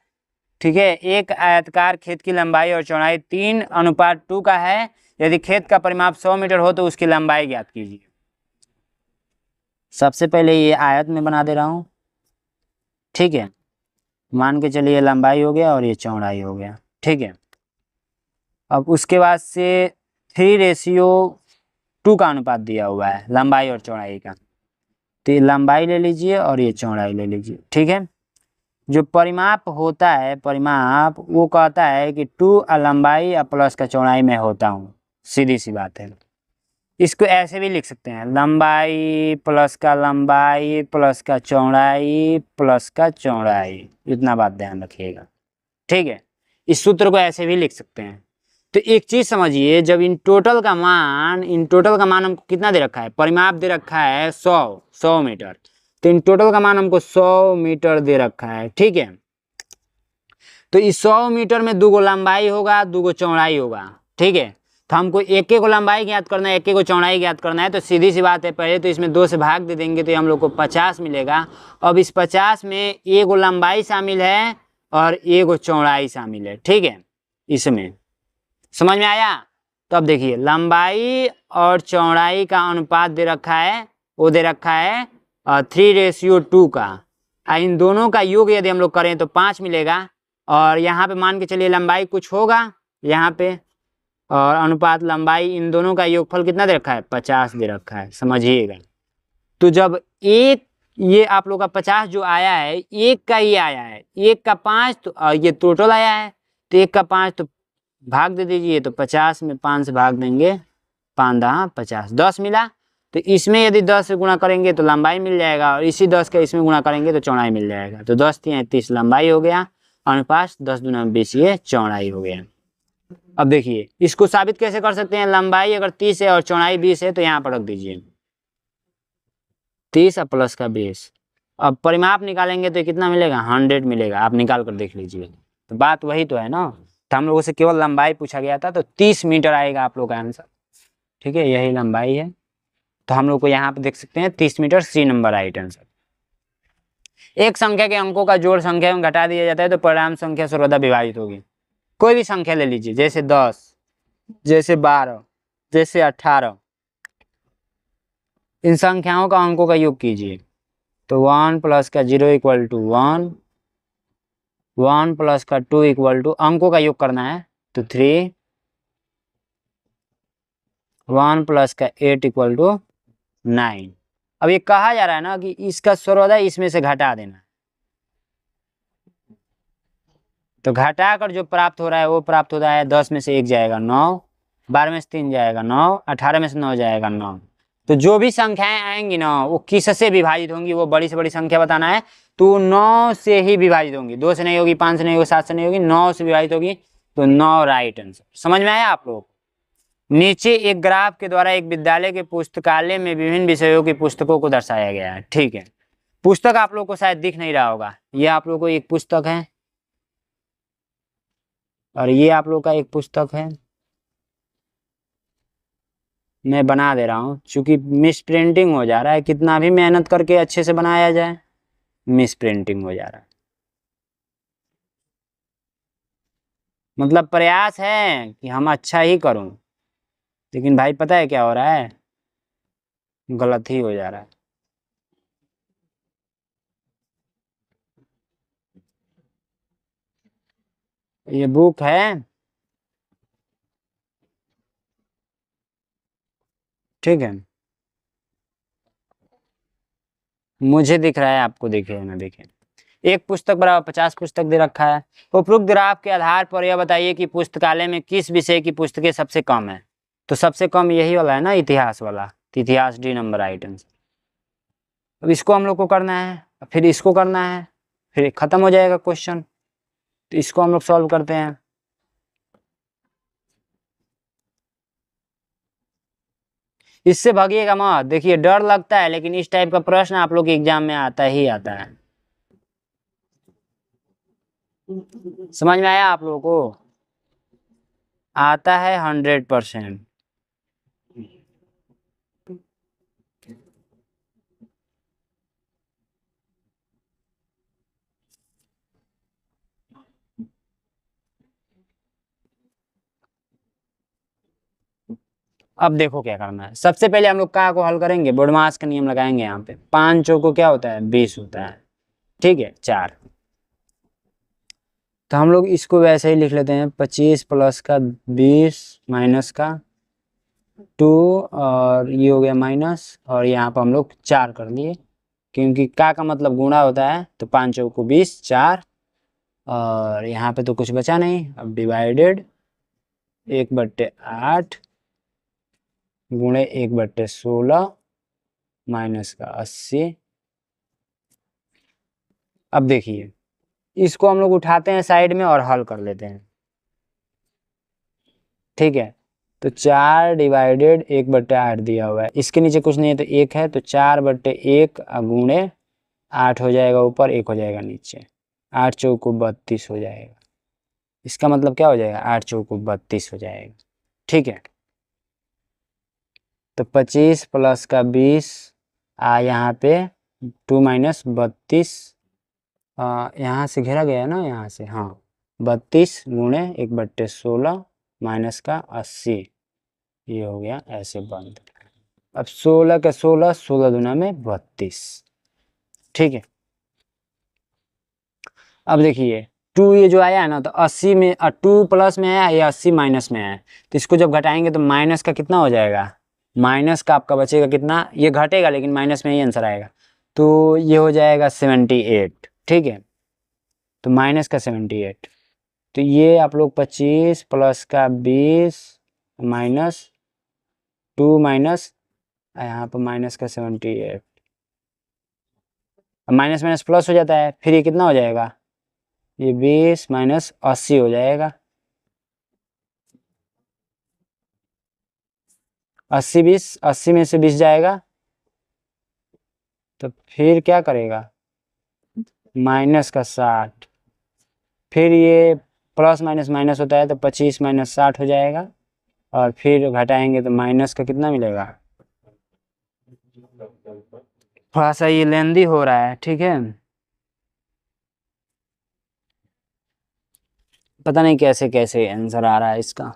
ठीक है, एक आयतकार खेत की लंबाई और चौड़ाई 3:2 का है। यदि खेत का परिमाप 100 मीटर हो तो उसकी लंबाई ज्ञात कीजिए। सबसे पहले ये आयत में बना दे रहा हूं, ठीक है। मान के चलिए लंबाई हो गया और ये चौड़ाई हो गया, ठीक है। अब उसके बाद से 3:2 का अनुपात दिया हुआ है लंबाई और चौड़ाई का, तो ये लंबाई ले लीजिए और ये चौड़ाई ले लीजिए, ठीक है। जो परिमाप होता है, परिमाप वो कहता है कि 2 लंबाई और प्लस का चौड़ाई में होता हूँ, सीधी सी बात है। इसको ऐसे भी लिख सकते हैं, लंबाई प्लस का लंबाई प्लस का चौड़ाई प्लस का चौड़ाई, इतना बात ध्यान रखिएगा, ठीक है। इस सूत्र को ऐसे भी लिख सकते हैं। तो एक चीज समझिए, जब इन टोटल का मान हमको कितना दे रखा है, परिमाप दे रखा है 100 मीटर, तो इन टोटल का मान हमको 100 मीटर दे रखा है, ठीक है। तो इस 100 मीटर में 2 गो लंबाई होगा, 2 गो चौड़ाई होगा, ठीक है। तो हमको एक को लंबाई ज्ञात करना है, एक को चौड़ाई ज्ञात करना है, तो सीधी सी बात है, पहले तो इसमें 2 से भाग दे देंगे तो हम लोग को 50 मिलेगा। अब इस 50 में एक गो लंबाई शामिल है और एक गो चौड़ाई शामिल है, ठीक है। इसमें समझ में आया? तो अब देखिए, लंबाई और चौड़ाई का अनुपात दे रखा है, वो दे रखा है 3:2 का। इन दोनों का योग यदि हम लोग करें तो 5 मिलेगा, और यहाँ पे मान के चलिए लंबाई कुछ होगा यहाँ पे, और अनुपात लंबाई, इन दोनों का योगफल कितना दे रखा है, 50 दे रखा है, समझिएगा। तो जब एक ये आप लोग का 50 जो आया है, एक का ये आया है, एक का 5, तो ये टोटल आया है, तो एक का 5 तो भाग दे दीजिए, तो 50 में 5 से भाग देंगे, 5 50, 10 मिला। तो इसमें यदि 10 से गुणा करेंगे तो लंबाई मिल जाएगा, और इसी 10 का इसमें गुणा करेंगे तो चौड़ाई मिल जाएगा। तो 10 × 30 लंबाई हो गया, अनुपात 10 दूना 20 ये चौड़ाई हो गया। अब देखिए, इसको साबित कैसे कर सकते हैं, लंबाई अगर 30 है और चौड़ाई 20 है तो यहाँ पर रख दीजिए, 30 और प्लस का 20। अब परिमाप निकालेंगे तो कितना मिलेगा, 100 मिलेगा। आप निकाल कर देख लीजिए। तो बात वही तो है ना। तो हम लोगों से केवल लंबाई पूछा गया था, तो 30 मीटर आएगा आप लोग का आंसर। ठीक है, यही लंबाई है। तो हम लोग को यहाँ पे देख सकते हैं 30 meter, C number right answer. एक संख्या के अंकों का जोड़ संख्या में घटा दिया जाता है तो परिणाम संख्या सर्वदा विभाजित होगी। कोई भी संख्या ले लीजिए, जैसे 10, जैसे 12, जैसे 18। इन संख्याओं का अंकों का योग कीजिए। तो 1 प्लस का 0 इक्वल टू 1, 1 प्लस का 2 इक्वल टू, अंकों का योग करना है तो 3, 1 प्लस का 8 इक्वल टू 9। अब ये कहा जा रहा है ना कि इसका सर्वदा इसमें से घटा देना है। तो घटा कर जो प्राप्त हो रहा है वो प्राप्त होता है, 10 में से 1 जाएगा 9, 12 में से 3 जाएगा 9, 18 में से 9 जाएगा 9। तो जो भी संख्याएं आएंगी ना वो किससे विभाजित होंगी, वो बड़ी से बड़ी संख्या बताना है तो 9 से ही विभाजित होंगी। 2 से नहीं होगी, 5 से नहीं होगी, 7 से नहीं होगी, 9 से विभाजित होगी। तो 9 राइट आंसर। समझ में आया आप लोग। नीचे एक ग्राफ के द्वारा एक विद्यालय के पुस्तकालय में विभिन्न विषयों की पुस्तकों को दर्शाया गया है। ठीक है, पुस्तक आप लोग को शायद दिख नहीं रहा होगा। ये आप लोग को एक पुस्तक है और ये आप लोग का एक पुस्तक है। मैं बना दे रहा हूँ क्योंकि मिस प्रिंटिंग हो जा रहा है। कितना भी मेहनत करके अच्छे से बनाया जाए, मिस प्रिंटिंग हो जा रहा है। मतलब प्रयास है कि हम अच्छा ही करूं, लेकिन भाई पता है क्या हो रहा है, गलत ही हो जा रहा है। ये बुक है, ठीक है, मुझे दिख रहा है, आपको दिखे ना दिखे। एक पुस्तक बराबर 50 पुस्तक दे रखा है। उपरोक्त ग्राफ के आधार पर यह बताइए कि पुस्तकालय में किस विषय की पुस्तकें सबसे कम है। तो सबसे कम यही वाला है ना, इतिहास वाला। तो इतिहास डी नंबर आइटम। अब इसको हम लोग को करना है, फिर इसको करना है, फिर खत्म हो जाएगा क्वेश्चन। तो इसको हम लोग सॉल्व करते हैं। इससे भागिएगा मत। देखिए डर लगता है, लेकिन इस टाइप का प्रश्न आप लोग के एग्जाम में आता ही आता है। समझ में आया आप लोगों को, आता है 100%। अब देखो क्या करना है। सबसे पहले हम लोग का को हल करेंगे, बोडमास का नियम लगाएंगे। यहाँ पे 5 चौको क्या होता है, 20 होता है। ठीक है, 4। तो हम लोग इसको वैसे ही लिख लेते हैं, 25 प्लस का 20 माइनस का 2, और ये हो गया माइनस, और यहाँ पर हम लोग 4 कर दिए क्योंकि का मतलब गुणा होता है। तो 5 चौको 20, 4, और यहाँ पे तो कुछ बचा नहीं। अब डिवाइडेड 1/8 गुणे 1/16 माइनस का 80। अब देखिए इसको हम लोग उठाते हैं साइड में और हल कर लेते हैं। ठीक है, तो 4 डिवाइडेड 1/8 दिया हुआ है, इसके नीचे कुछ नहीं है तो 1 है। तो 4/1 गुणे 8 हो जाएगा ऊपर, 1 हो जाएगा नीचे। 8 चौको 32 हो जाएगा। इसका मतलब क्या हो जाएगा, 8 चौको 32 हो जाएगा। ठीक है, तो 25 प्लस का 20 यहाँ पे 2 माइनस 32, यहाँ से घेरा गया है ना, यहाँ से, हाँ, 32 गुणे 1/16 माइनस का 80। ये हो गया ऐसे बंद। अब 16 का 16, 16 दूना में 32। ठीक है, अब देखिए 2 ये जो आया है ना, तो 80 में 2 प्लस में आया, ये 80 माइनस में आया। तो इसको जब घटाएंगे तो माइनस का कितना हो जाएगा, माइनस का आपका बचेगा कितना, ये घटेगा लेकिन माइनस में ही आंसर आएगा। तो ये हो जाएगा 78। ठीक है, तो माइनस का 78। तो ये आप लोग 25 प्लस का 20 माइनस 2 माइनस यहाँ पर माइनस का 78। अब माइनस माइनस प्लस हो जाता है, फिर ये कितना हो जाएगा, ये 20 माइनस 80 हो जाएगा। 80 20, 80 में से 20 जाएगा तो फिर क्या करेगा, -60, फिर ये प्लस माइनस माइनस होता है तो 25 - 60 हो जाएगा, और फिर घटाएंगे तो माइनस का कितना मिलेगा। थोड़ा सा ये लेंदी हो रहा है, ठीक है, पता नहीं कैसे कैसे आंसर आ रहा है इसका।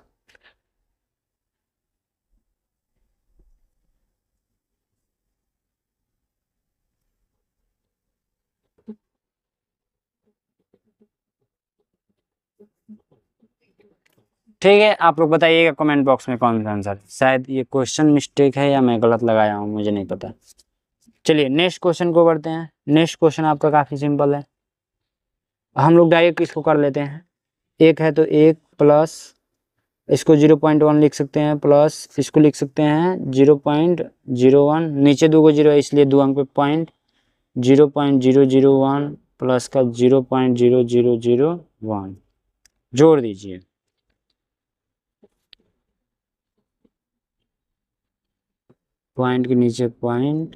ठीक है, आप लोग बताइएगा कमेंट बॉक्स में कौन सा आंसर। शायद ये क्वेश्चन मिस्टेक है या मैं गलत लगाया हूँ, मुझे नहीं पता। चलिए नेक्स्ट क्वेश्चन को बढ़ते हैं। नेक्स्ट क्वेश्चन आपका काफ़ी सिंपल है, हम लोग डायरेक्ट इसको कर लेते हैं। एक है तो एक प्लस, इसको 0.1 लिख सकते हैं, प्लस इसको लिख सकते हैं 0.01, नीचे 2 को 0 है इसलिए 2 अंक पे पॉइंट, 0.001 प्लस का 0.0001 जोड़ दीजिए। पॉइंट के नीचे पॉइंट,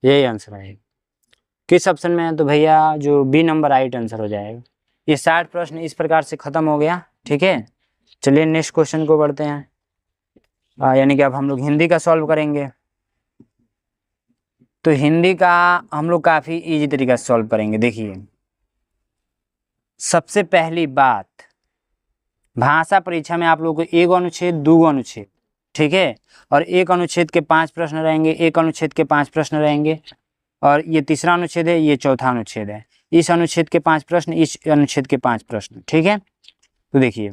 यही आंसर आएगा। किस ऑप्शन में है, तो भैया जो बी नंबर राइट आंसर हो जाएगा। ये 60 प्रश्न इस प्रकार से खत्म हो गया, ठीक है। चलिए नेक्स्ट क्वेश्चन को बढ़ते हैं, यानी कि अब हम लोग हिंदी का सॉल्व करेंगे। तो हिंदी का हम लोग काफ़ी इजी तरीका से सॉल्व करेंगे। देखिए सबसे पहली बात, भाषा परीक्षा में आप लोगों को 1 अनुच्छेद 2 अनुच्छेद, ठीक है, और 1 अनुच्छेद के 5 प्रश्न रहेंगे, 1 अनुच्छेद के 5 प्रश्न रहेंगे, और ये तीसरा अनुच्छेद है, ये चौथा अनुच्छेद है। इस अनुच्छेद के 5 प्रश्न, इस अनुच्छेद के 5 प्रश्न, ठीक है। तो देखिए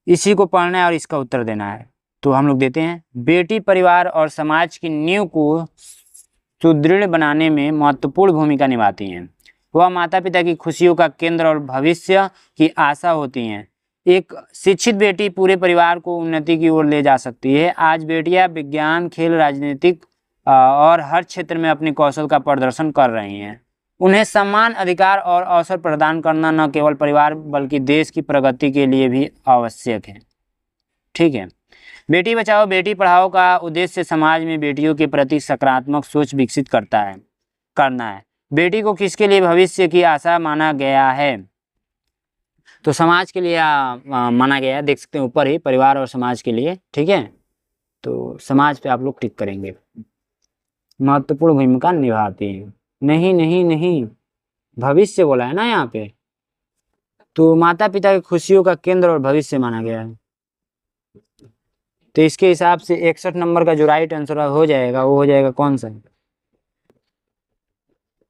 इसी को पढ़ना है और इसका उत्तर देना है। तो हम लोग देते हैं, बेटी परिवार और समाज की नींव को सुदृढ़ बनाने में महत्वपूर्ण भूमिका निभाती हैं। वह माता पिता की खुशियों का केंद्र और भविष्य की आशा होती हैं। एक शिक्षित बेटी पूरे परिवार को उन्नति की ओर ले जा सकती है। आज बेटियां विज्ञान, खेल, राजनीतिक और हर क्षेत्र में अपने कौशल का प्रदर्शन कर रही हैं। उन्हें समान अधिकार और अवसर प्रदान करना न केवल परिवार बल्कि देश की प्रगति के लिए भी आवश्यक है, ठीक है। बेटी बचाओ बेटी पढ़ाओ का उद्देश्य समाज में बेटियों के प्रति सकारात्मक सोच विकसित करना है। बेटी को किसके लिए भविष्य की आशा माना गया है, तो समाज के लिए माना गया है। देख सकते हैं ऊपर ही, परिवार और समाज के लिए, ठीक है। तो समाज पे आप लोग टिक करेंगे, महत्वपूर्ण भूमिका निभाती है। नहीं नहीं नहीं, भविष्य बोला है ना यहाँ पे, तो माता पिता की खुशियों का केंद्र और भविष्य माना गया है। तो इसके हिसाब से 61 नंबर का जो राइट आंसर हो जाएगा वो हो जाएगा कौन सा,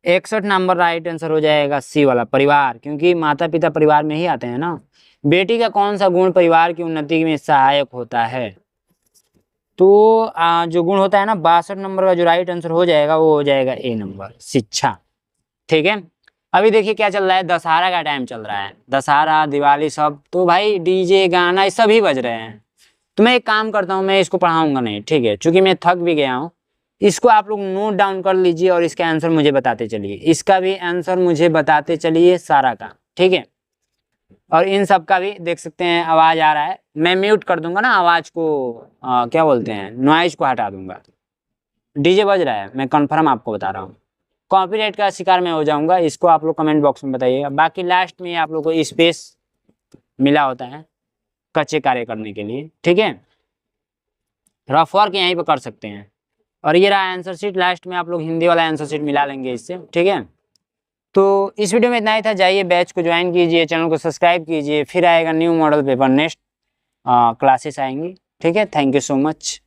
61 नंबर राइट आंसर हो जाएगा सी वाला, परिवार, क्योंकि माता पिता परिवार में ही आते हैं ना। बेटी का कौन सा गुण परिवार की उन्नति में सहायक होता है, तो जो गुण होता है ना, 62 नंबर का जो राइट आंसर हो जाएगा वो हो जाएगा ए नंबर, शिक्षा, ठीक है। अभी देखिए क्या चल रहा है, दशहरा का टाइम चल रहा है, दशहरा दिवाली सब, तो भाई डीजे गाना ये सभी बज रहे हैं। तो मैं एक काम करता हूँ, मैं इसको पढ़ाऊंगा नहीं, ठीक है, क्योंकि मैं थक भी गया हूँ। इसको आप लोग नोट डाउन कर लीजिए और इसका आंसर मुझे बताते चलिए, इसका भी आंसर मुझे बताते चलिए सारा का, ठीक है। और इन सब का भी देख सकते हैं आवाज आ रहा है, मैं म्यूट कर दूंगा ना आवाज को, क्या बोलते हैं, नॉइज को हटा दूंगा। डीजे बज रहा है, मैं कंफर्म आपको बता रहा हूँ, कॉपीराइट का शिकार मैं हो जाऊंगा, इसको आप लोग कमेंट बॉक्स में बताइएगा। बाकी लास्ट में आप लोग को स्पेस मिला होता है कच्चे कार्य करने के लिए, ठीक है। रफ वर्क यहीं पर कर सकते हैं। और ये रहा आंसर शीट, लास्ट में आप लोग हिंदी वाला आंसर शीट मिला लेंगे इससे, ठीक है। तो इस वीडियो में इतना ही था, जाइए बैच को ज्वाइन कीजिए, चैनल को सब्सक्राइब कीजिए, फिर आएगा new model paper, next classes आएंगी, ठीक है। Thank you so much.